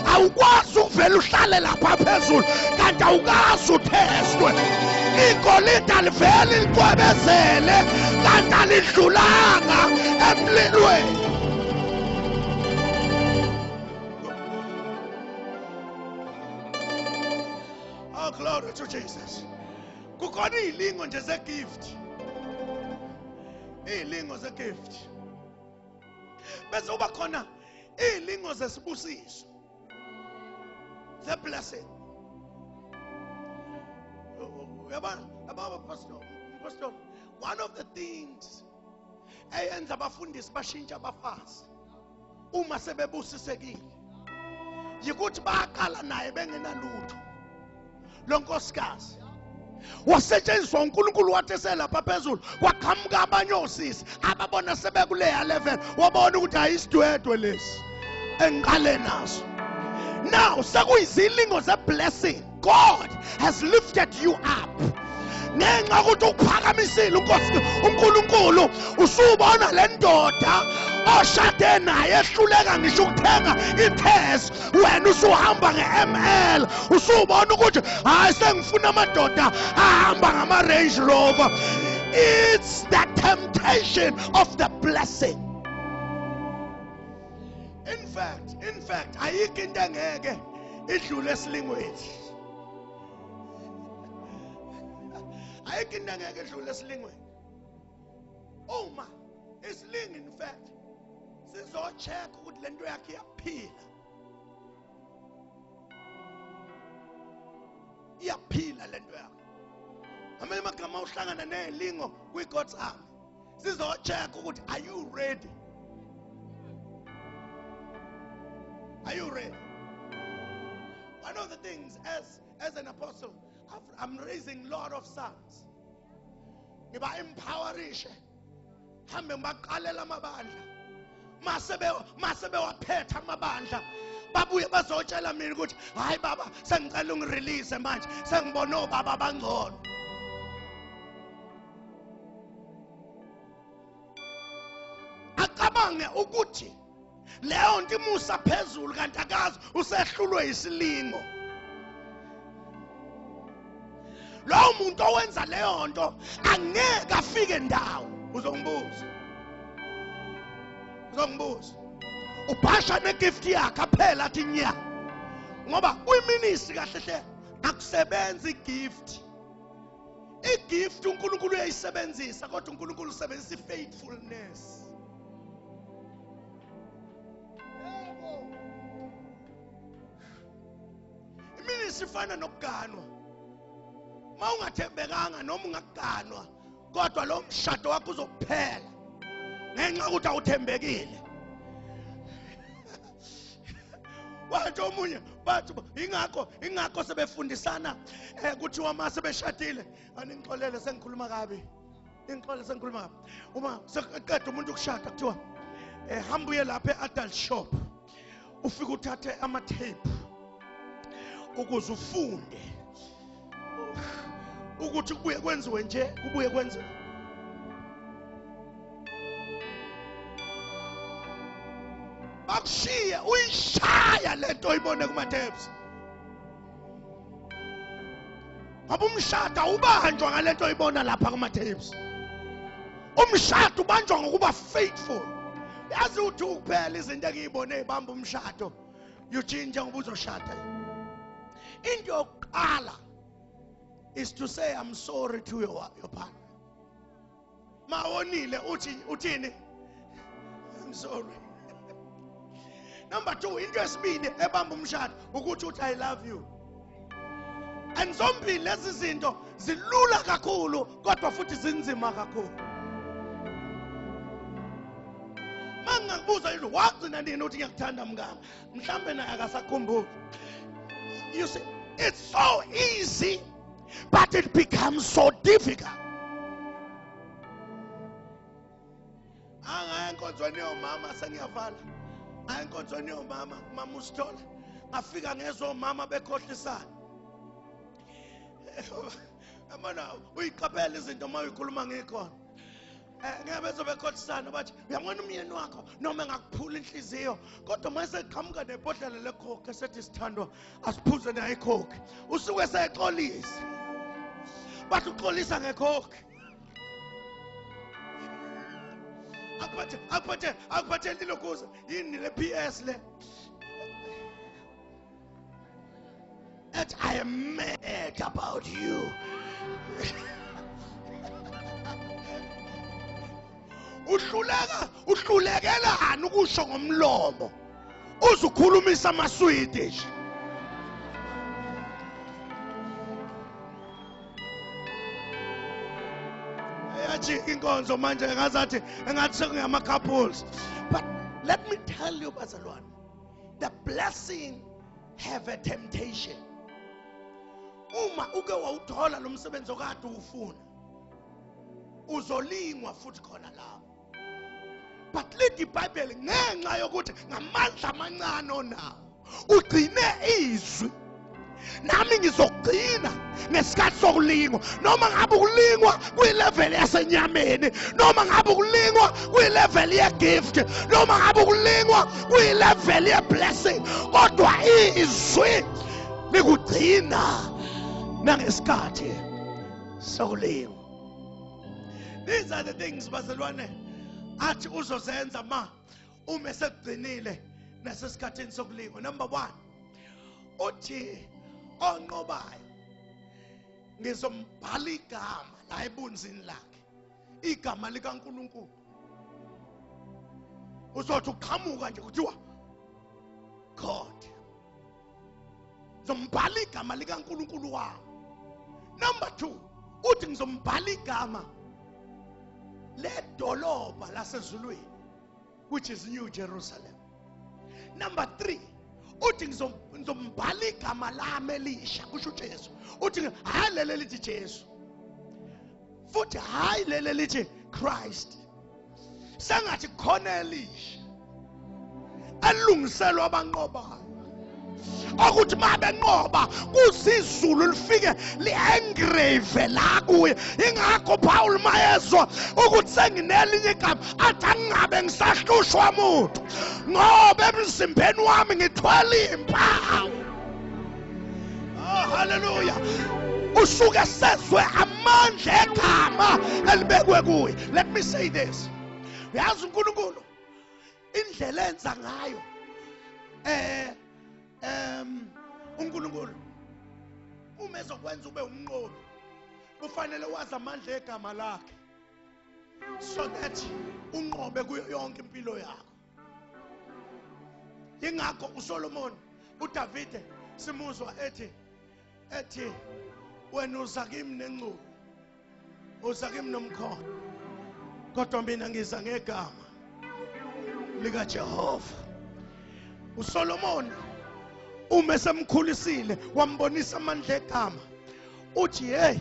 S3: Awukwazi ukuvela uhlale lapha phezulu kanti awukazi uthestwe. Igolide aliveli liqwebezele kanti alidlulanga emlilweni. Oh, glory to Jesus. Kukhona izilingo nje zegift. Izilingo zegift. Bese uba khona izilingo zesibusiso. The blessing. Pastor, one of the things eyenza abafundisi bashintsha abafazi uma sebebusisekile yikuthi baqala naye bengenalutho. Lo nkosikazi wasetshenziswa uNkulunkulu wathi selapha phezulu kwaqhamuka abanye osisi ababona sebekuleya level wabona ukuthi ayisidwedwe lesi engiqale naso. Now sekuyizilingo zeblessing. God has lifted you up. Ngenxa ukuthi ukuphakamisile uNkulunkulu usubona le ndoda oshade naye ehluleka ngisho ukuthenga iphesi wena usuhamba ngeML usubona ukuthi hayi sengifuna amadoda ahamba ngama Range Rover. It's the temptation of the blessing. In fact ayikho into engeke idlule esilingweni. Ayikho into engeke idlule esilingweni. Uma isilingi in fact sizocheck ukuthi lento yakhe iyaphila lento yakhe. Amanye amagama uhlangana nezilingo kwi God's army. Sizocheck ukuthi are you ready? Are you ready? One of the things as an apostle, I'm raising a lot of sons. Ngiba empowerish. Hambe ngibaqalela amabandla. masebe waphetha amabandla babuye bazotshela mina ukuthi hayi baba sengicela ungirelease manje sengibona obaba bangcono. Akabange ukuthi leyo nto imusa phezulu kanti akazi usehlulwe isilingo. Lo muntu owenza leyo nto angeke afike ndawo. Uzongibuza ubhasha negift yakhe aphela athi nya ngoba uyiministry kahle hle akusebenzi igift. Igift uNkulunkulu uyayisebenzisa kodwa uNkulunkulu usebenzisa ifaithfulness. Iministry ifana nokuganwa. Ma ungathembekanga noma ungaganwa kodwa lo mshado wakho uzokuphela ngenxa ukuthi awuthembekile. Wathi omunye bathi ingakho sebefundisana kuthiwa uma sebeshadile aningixolele sengikhuluma kabi. Ingixolele sengikhuluma kabi. Uma seqeda umuntu ukushada kuthiwa hamba uye lapha e-adult shop ufike uthathe ama-tape ukuze ufunde ukuthi kubuye kwenziwe nje kubuye kwenziwe. Bakushiye uyishaya lento oyibone kuma-tapes. Ngoba umshado awubanjwa ngalento oyibona lapha kuma-tapes. Umshado ubanjwa ngokuba faithful. Yazi uthi ukuphela izinto engiyibone ezibamba umshado utshintshe ngoba uzoshada. Into yokuqala is to say I'm sorry to your partner. Mawonile uthini? I'm sorry. Number 2, into yesibili ebamba umshado ukuthi uthi I love you. And zombili lezi zinto zilula kakhulu kodwa futhi zinzima kakhulu. Mangakubuza yini wagcina nini uthi ngiyakuthanda mngaka? Mhlambe naye akasakhumbuli. You see, it's so easy but it becomes so difficult. Enkonzweni yomama sengiyavala. Enkonzweni yomama mama usithola ngafika ngezo mama bekhohlisana. Amana uyiqaphela izinto uma uyikhuluma ngekhona. Ngeke bezobekhohlisana bathi uyabona umyeni wakho noma engakuphula inhliziyo kodwa mase eqhamuka nebhodlela lecoke esethi sithandwa asiphuze nayo icoke usuke seyexolisa. Bathi uxolisa ngecoke. Akuphathe lilokuza yini le PS le. And I am mad about you. Uhlulekelani ukusho ngomlomo uzukhulumisa ama-Swedish. Inkonzo manje ngazathi engathi sekungama-couples. But let me tell you bazalwane, the blessing have a temptation. Uma uke wawuthola lo msebenzi okade ufuna uzolingwa futhi khona lapho. But lithi iBhayibheli ngenxa yokuthi ngamandla amancane onawo ugcine izwi. Nami ngizogcina ngesikhathi sokulingwa noma ngabe ukulingwa kwilevel yasenyameni noma ngabe ukulingwa kwilevel ye-gift noma ngabe ukulingwa kwilevel ye-blessing kodwa izwi likugcina nangesikhathi sokulingwa. These are the things bazalwane athi uzozenza ma uma sekugcinile nasesikhathini sokulingwa. Number 1, uthi onqobayo ngizombhala igama la ebunzini lakhe, igama likaNkulunkulu. Uzothi uqhamuka nje kuthiwa God, ngizombhala igama likaNkulunkulu wami. Number 2, uthi ngizombhala igama ledolobha lasezulwini, which is New Jerusalem. Number 3, uthi ngizombhala igama lami elisha, kusho uJesu. Uthi hayi leli lithi Jesu futhi hayi leli lithi Christ. Sengathi khona elisha elungiselwa abanqobayo. Ukuthi mabe nqoba kuzizulu lifike li-engrave la kuye. Ingakho Paul mayezwa ukuthi senginelinye igama athi angingabe ngisahlushwa umuntu ngoba emzimbeni wami ngithwele impawu. Oh hallelujah. Usuke sezwe amandla egama elibekwe kuye. Let me say this. Uyazi uNkulunkulu indlela enza ngayo uNkulunkulu uma ezokwenza ube umnqobi kufanele wazi amandla egama lakhe so that unqobe kuyo yonke impilo yakho. Ingakho uSolomon uDavide simuzwa ethi wena uza kimi nencubo uza kimi nomkhono kodwa mina ngiza ngegama lika Jehova. uSolomon uma semkhulisile wambonisa amandla egama uthi hey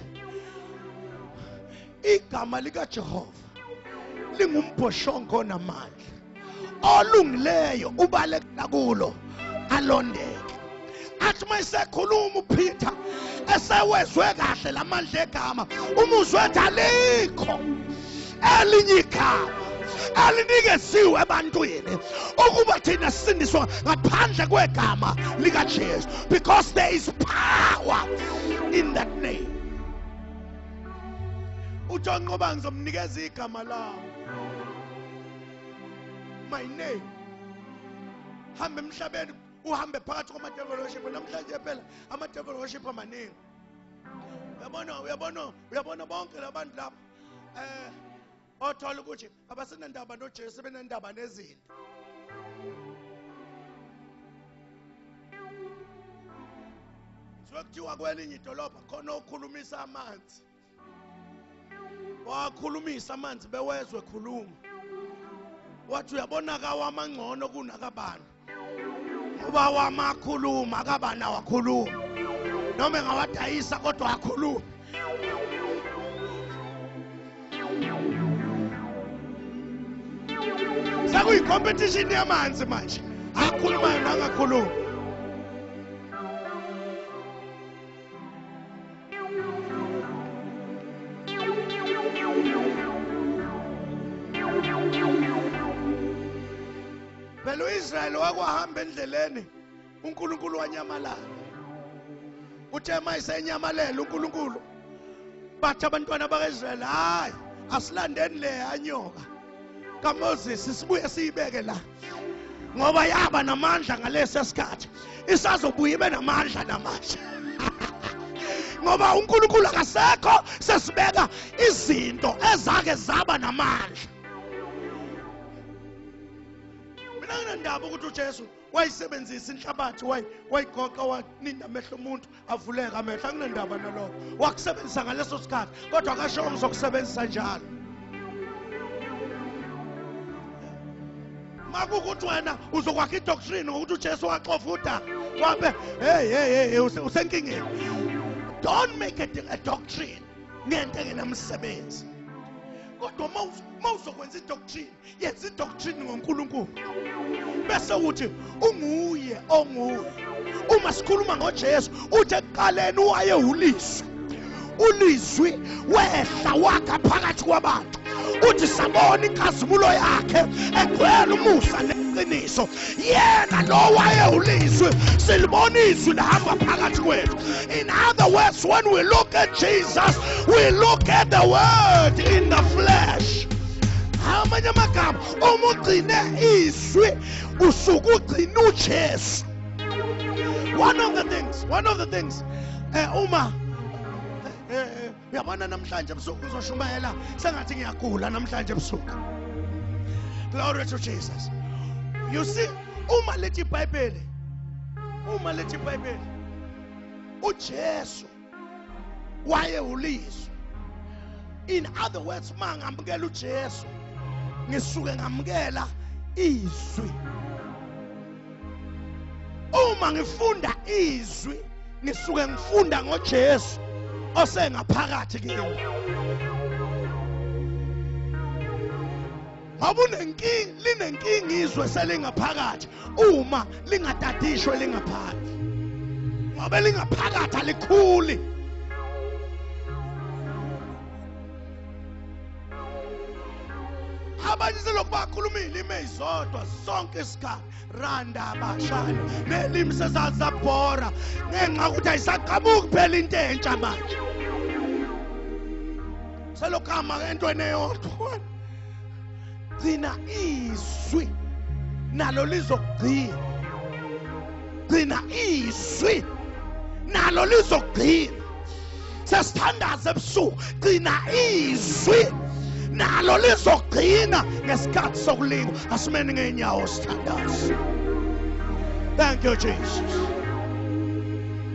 S3: igama lika Jehova lingumbhoshongo namandla olungileyo ubaleka kulo alondeke. Athi mayisekhuluma uPeter esewezwe kahle lamandla egama umuzwe ethi alikho elinye igama elinikeziwe ebantwini ukuba thina sisindiswa ngaphandle kwegama lika Jesu, because there is power in that name. uJohn ngoba ngizomnikeza igama lawo, my name. Hambe emhlabeni uhambe phakathi kwama-devil worship. Namhlanje phela ama-devil worship amaningi. Uyabona bonke labantu labo othola ukuthi abasenandaba noJesu, sebenandaba nezinto. Kuthiwa kwelinye idolobha khona okhulumisa amanzi. Wakhulumisa amanzi bewezwe khuluma. Wathi uyabona kawamangcono kunakabani. Uba wamakhuluma akabana wakhuluma. Noma engawadayisa kodwa wakhuluma. Sekuyi-competition yamanzi manje. Akhulumayo nangakhuluma. Phela uIsrael wakwahamba endleleni uNkulunkulu wanyamalala. Uthe mayisenyamalele uNkulunkulu bathi abantwana bakaIsrael hayi asilandeni le yanyoka kaMoses sibuye siyibeke la ngoba yaba namandla ngalesi sikhathi isazobuya ibe namandla namanje. Ngoba uNkulunkulu akasekho sesibeka izinto ezake zaba namandla. Mina nginandaba ukuthi uJesu wayisebenzisa inhlabathi wayigoqa waninda amehlo omuntu avuleka amehlo. Anginandaba nalokho. Wakusebenzisa ngaleso sikhathi kodwa akasho ngizokusebenzisa njalo. Makukuthi wena uzokwakha idoctrine ngokuthi uJesu waxofa udaka wabe hey usenkingeni. Don't make it a doctrine ngento engenamsebenzi. Kodwa mawuzokwenza idoctrine yenza idoctrine ngoNkulunkulu bese uthi unguye onguye. Uma sikhuluma ngoJesu uthi ekuqaleni waye ulizwi, ulizwi wehla wakha phakathi kwabantu. Uthi sabona inkazimulo yakhe egcwele umusa neqiniso. Yena lo waye ulizwi silibona izwi lihamba phakathi kwethu. In other words, when we look at Jesus, we look at the word in the flesh. Amanye amagama uma ugcine izwi usuke ugcine uJesu. One of the things uma uyabona namhlanje ebusuku ngizoshumayela sengathi ngiyagula namhlanje ebusuku. Glory to Jesus. You see, uma lethi iBhayibheli uJesu waye ulizwi. In other words, mangamukela uJesu ngisuke ngamukela izwi. Uma ngifunda izwi ngisuke ngifunda ngoJesu osengaphakathi kimi. Abunenkingi linenkingi izwe selingaphakathi uma lingatadishwe lingaphandle. Ngoba lingaphakathi alikhuli. Abanye selokhu bakhuluma ilimi ezodwa sonke isikhathi randa abashana nelimi sezazabhora ngenxa ukuthi ayisaqhamuki phela into entsha manje. Selokhu ama entweni eyodwa. Gcina izwi nalo lizogcina. Gcina izwi nalo lizogcina. Sesithandaza ebusuku gcina izwi nalo lizogcina ngesikhathi sokulinga. Asimene ngeenyawo sithandaza. Thank you Jesus.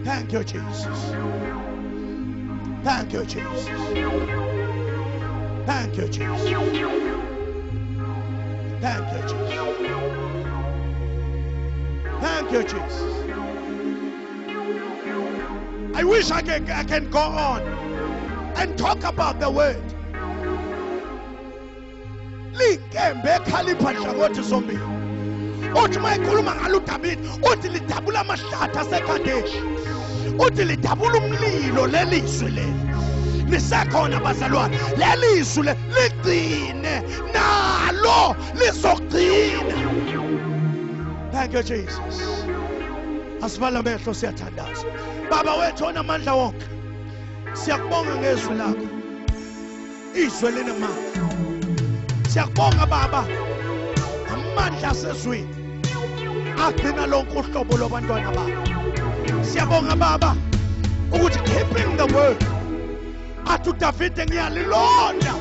S3: Thank you Jesus. Thank you Jesus. Thank you Jesus. Thank you Jesus. Thank you Jesus. I wish I can go on and talk about the word. Likembe khalipha hlangothi zombili. Uthi mayikhuluma ngalo uDavid, uthi lidabula amahlathi aseKadeshi. Uthi lidabula umlilo lelizwe leli. Lisekhona bazalwane. Lelizwe ligcine nalo lizogcina. Thank you Jesus. Asivala amehlo siyathandaza. Baba wethu onamandla wonke. Siyakubonga ngezwi lakho. Izwi linamandla. Siyakubonga Baba amandla asezweni agcina lonke uhlobo lwabantwana bakho. Siyabonga Baba ukuthi keeping the word athi uDavide ngiyalilonda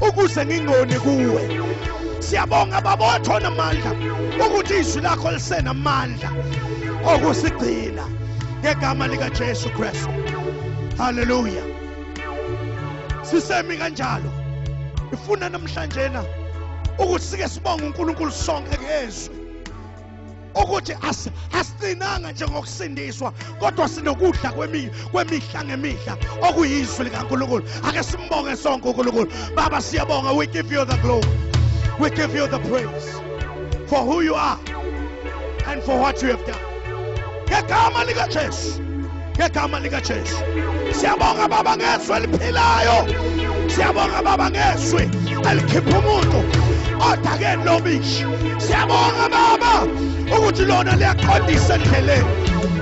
S3: ukuze ngingoni kuwe. Siyabonga Baba othona amandla ukuthi izwi lakho lisenamandla okusigcina ngegama lika Jesu Kristu. Hallelujah. Sisemi kanjalo. Ifuna namhlanje na ukuthi sike sibonge uNkulunkulu sonke ngezwi ukuthi asinanga nje ngokusindiswa kodwa sinokudla kwemihla ngemihla okuyizwi likaNkulunkulu. Ake simbonge sonke uNkulunkulu. Baba siyabonga. We give you the glory. We give you the praise for who you are and for what you have done. Ngegama lika Jesu. Ngegama lika Jesu. Siyabonga Baba ngezwi eliphilayo. Siyabonga Baba ngezwi elikhipha umuntu odakeni lobishi. Siyabonga Baba ukuthi lona liyaqondisa endleleni.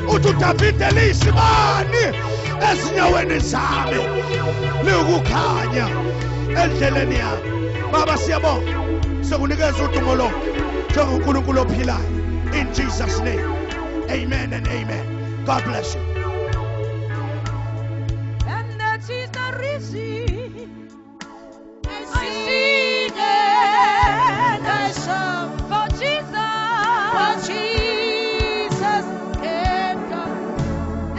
S3: Uthi uDavide liyisibani ezinyaweni zami likukhanya endleleni yami. Baba siyabonga sekunikeza udumo lonke njengoNkulunkulu ophilayo. In Jesus' name. Amen and amen. God bless you.
S1: And that is the reason I sing and I shout for Jesus. For Jesus came down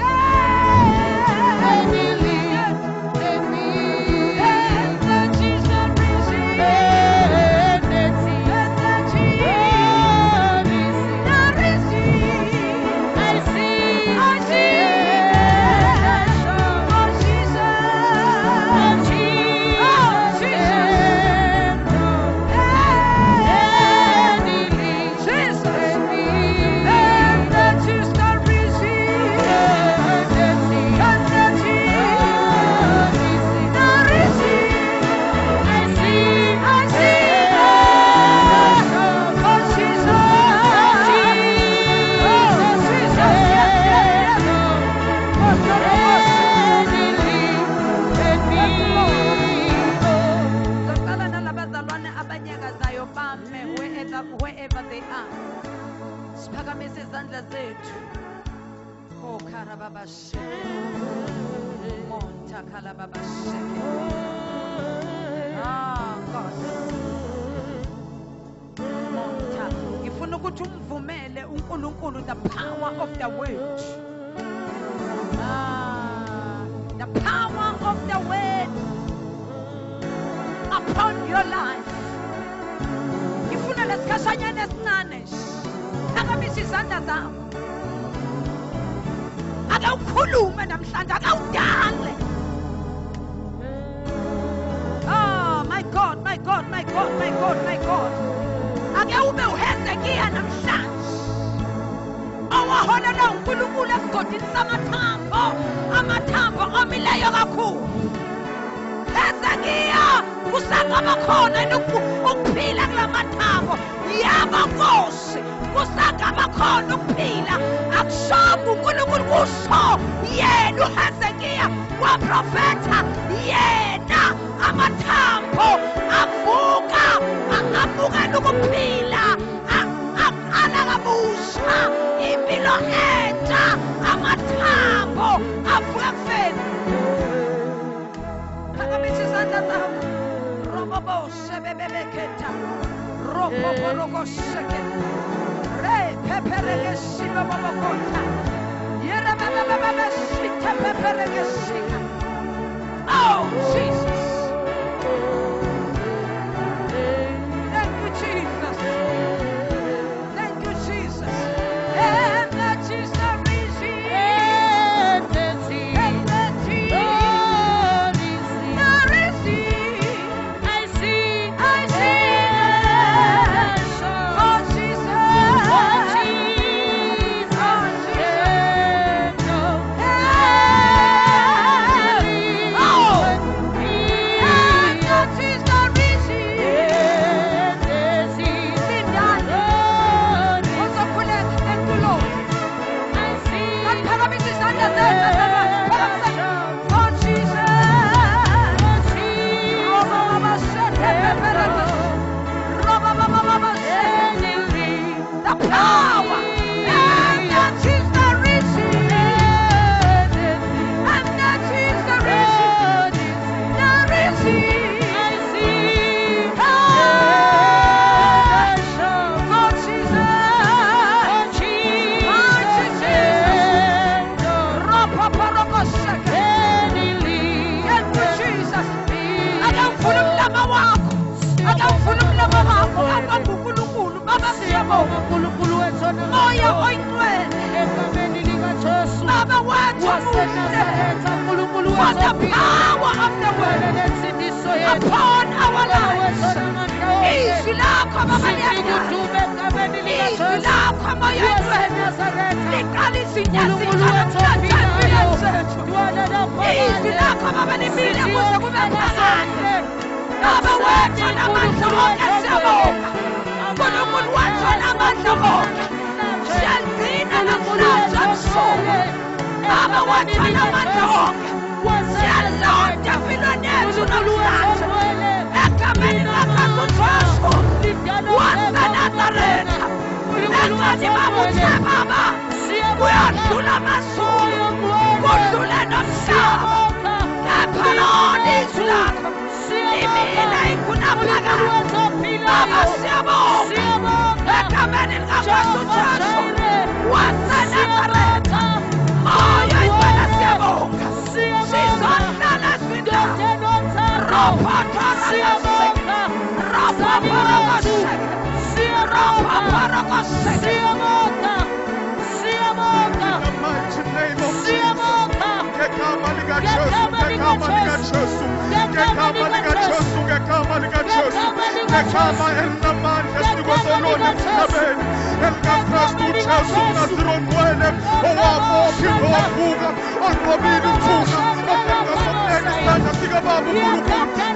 S1: and he lifted me. And that is the reason. And that is the reason I sing. I shout for Jesus. Wherever they are, siphakamise izandla zethu. Oh karababa sheke, monta kalababa sheke. Ah God, monta. Ngifuna ukuthi umvumele uNkulunkulu the power of the word. The power of the word upon your life. Ngifuna lesikhashanyana esincane akamisa izandla zami. Akawukhulume namhlanje, akawudale. Oh my God. my God, my God, my God, my God. Ake ube uHezekiya namhlanje. Owaholela uNkulunkulu esigodini samathambo, amathambo omileyo kakhulu. Hezekiya kusangaba khona ukuphila kulamathambo. Yebo Nkosi, kusangaba khona ukuphila. Akushoba uNkulunkulu kusho yena uHezekiya waprofetha yena amathambo avuka ukuphila aqala kabusha impilo entsha amathambo avuka kufeni. Phakamisa izandla zakho. Robobo sebebekhetha. Robobo sheke. Re pepereke shilo bobokota. Yere bebebebe shite pepereke shika. Oh Jesus. Thank you Jesus. Thank you Jesus. And that is the reason. And that is. Moya oyingcwele Baba wathi for the power of the word upon our lives. Izwi lakho Baba liyadala. Izwi lakho moya oyingcwele liqala izinyathelo empilweni zethu. Izwi lakho Baba limile kuze kube phakade. Baba wathi namandla wonke siyabonga. Unkulunkulu wathi namandla wonke siyalina namhlanje abusuku. Baba wathi namandla wonke siyalonda empilweni yethu namhlanje egameni likaJesu waseNazaretha. Encwadi Baba uthe Baba kuyadlula amazulu kudlule nomhlaba, kepha lona izwi lakho limile kunaphakade. Baba siyabonga egameni likaJesu waseNazaretha. Moya oyingcwele siyabonga sizodlala ezindawo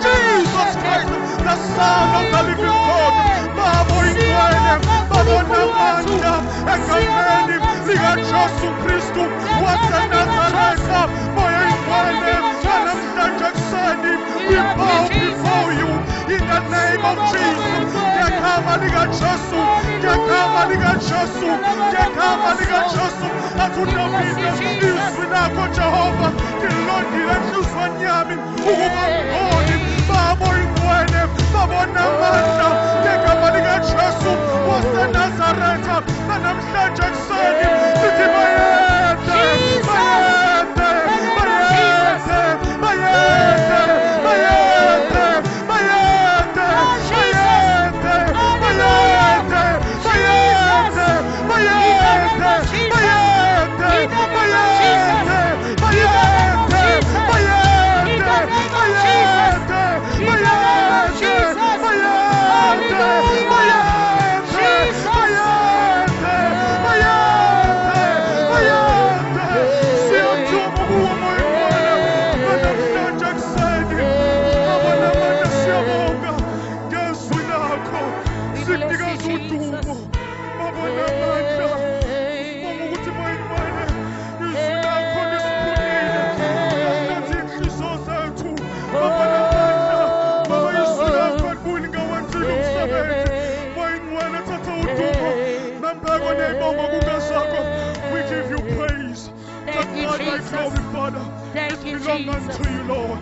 S4: Jesus Christ, the Son of the living God. Baba oyingcwele, Baba onamandla egameni likaJesu Kristu waseNazaretha. Moya oyingcwele, namhlanje ekuseni we bow before you in the name of Jesus. Ngegama likaJesu, ngegama likaJesu, ngegama likaJesu. Akunamile izwi lakho Jehova ngilondile enhliziyweni yami ukuba ngibone. Baba oyingcwele, Baba onamandla ngegama likaJesu waseNazaretha. Namhlanje ekuseni sithi bayede, bayede, bayede, bayede, bayede, bayede, bayede, bayede, bayede, bayede, bayede, bayede, bayede, Siyayibonga ngokubusa kwakho. We give you praise.
S2: Thank you,
S4: Thy glory,
S2: Jesus.
S4: Father.
S2: Thank
S4: It
S2: you,
S4: belongs
S2: Jesus.
S4: unto you, Lord.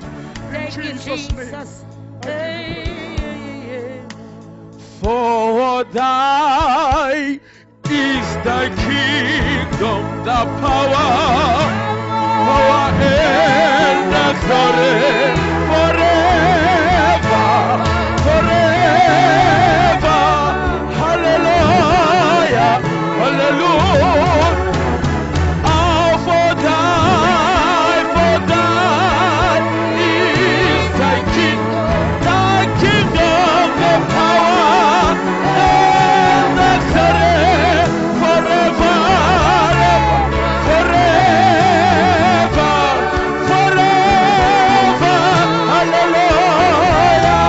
S2: Thank you,
S4: Jesus' name.
S2: Jesus. Hey.
S5: For thy is thy kingdom, the power and the glory forever, forever. Hallelujah, hallelujah. Oh, for thine is thy kingdom, the power and the glory forever, forever, forever. Hallelujah.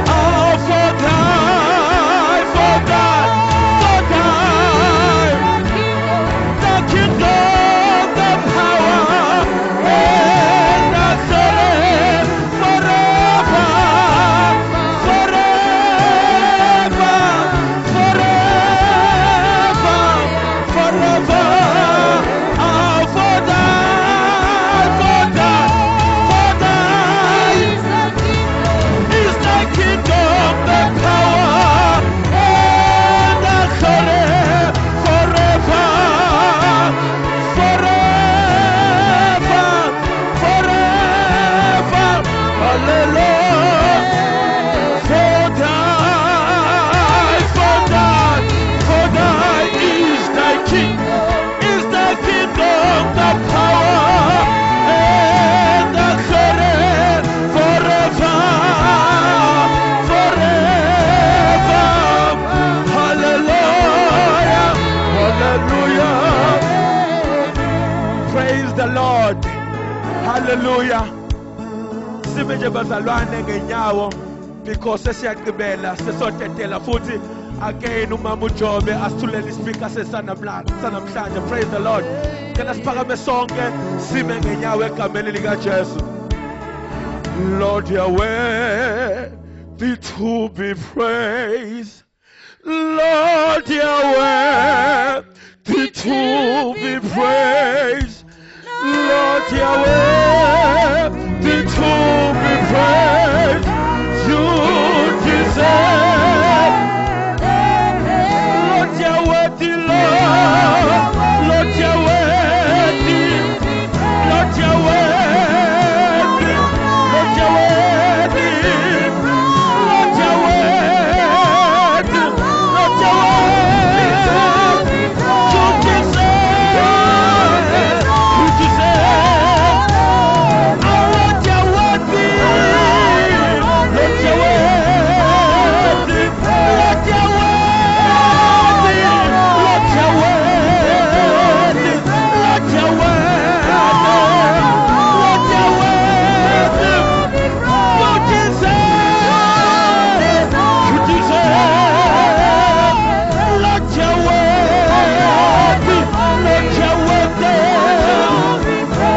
S5: Oh, for thine, the kingdom, the power, and the glory forever, forever, forever, forever. Ah, for thine is the kingdom, the power, and the glory forever, forever, forever. Hallelujah. For thine is thy kingdom, the power, and the glory forever, forever. Hallelujah, hallelujah. Praise the Lord. Hallelujah. Simeje bazalwane ngenyawo because sesiyagqibela sesotetela futhi again umama uJobe asithulele ispeaker sanamhlanje. Praise the Lord. Ngicela siphakame sonke sime ngenyawo egameni likaJesu. Lord, you are worthy to be praised. Lord, you are worthy to be praised. Lord, you are worthy to be praised. You deserve. Lord, you are worthy, Lord. Lord, you are worthy. Lord, you are worthy. Lord, you are worthy. Lord, you are worthy. Lord, you are worthy. You deserve. You deserve. Lord, you are worthy. Lord, you are worthy. Lord, you are worthy. Lord, you are worthy. Lord, you are worthy. Lord, you are worthy. You deserve. You deserve. Lord, you are worthy. Lord, you are worthy.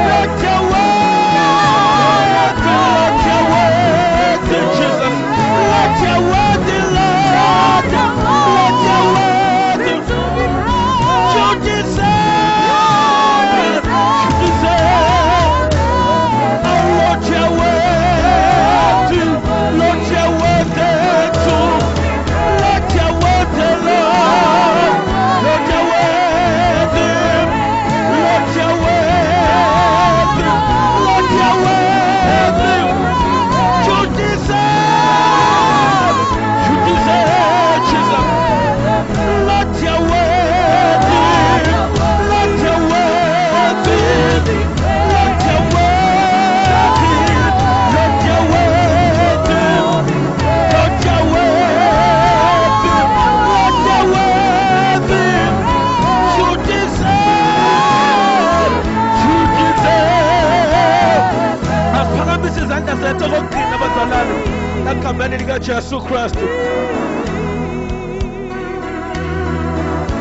S5: Lord, you are worthy. Lord, you are worthy, Jesus. Lord, you are worthy, Lord. Lord, you are worthy. You deserve. You deserve. Oh, Lord, you are worthy. Lord, you are worthy too. Lord, you are worthy, Lord. Lord, you are worthy. Lord, you are worthy. Lord, you are worthy. You deserve. You deserve, Jesus. Lord, you are worthy. Lord, you are worthy. Lord, you are worthy. Lord, you are worthy. Lord, you are worthy. Lord, you are worthy. You deserve. You deserve. Asiphakamise izandla zethu okugcina bazalwane egameni likaJesu Kristu.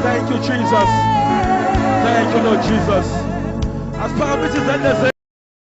S5: Thank you, Jesus. Thank you, Lord Jesus. Asiphakamise izandla zethu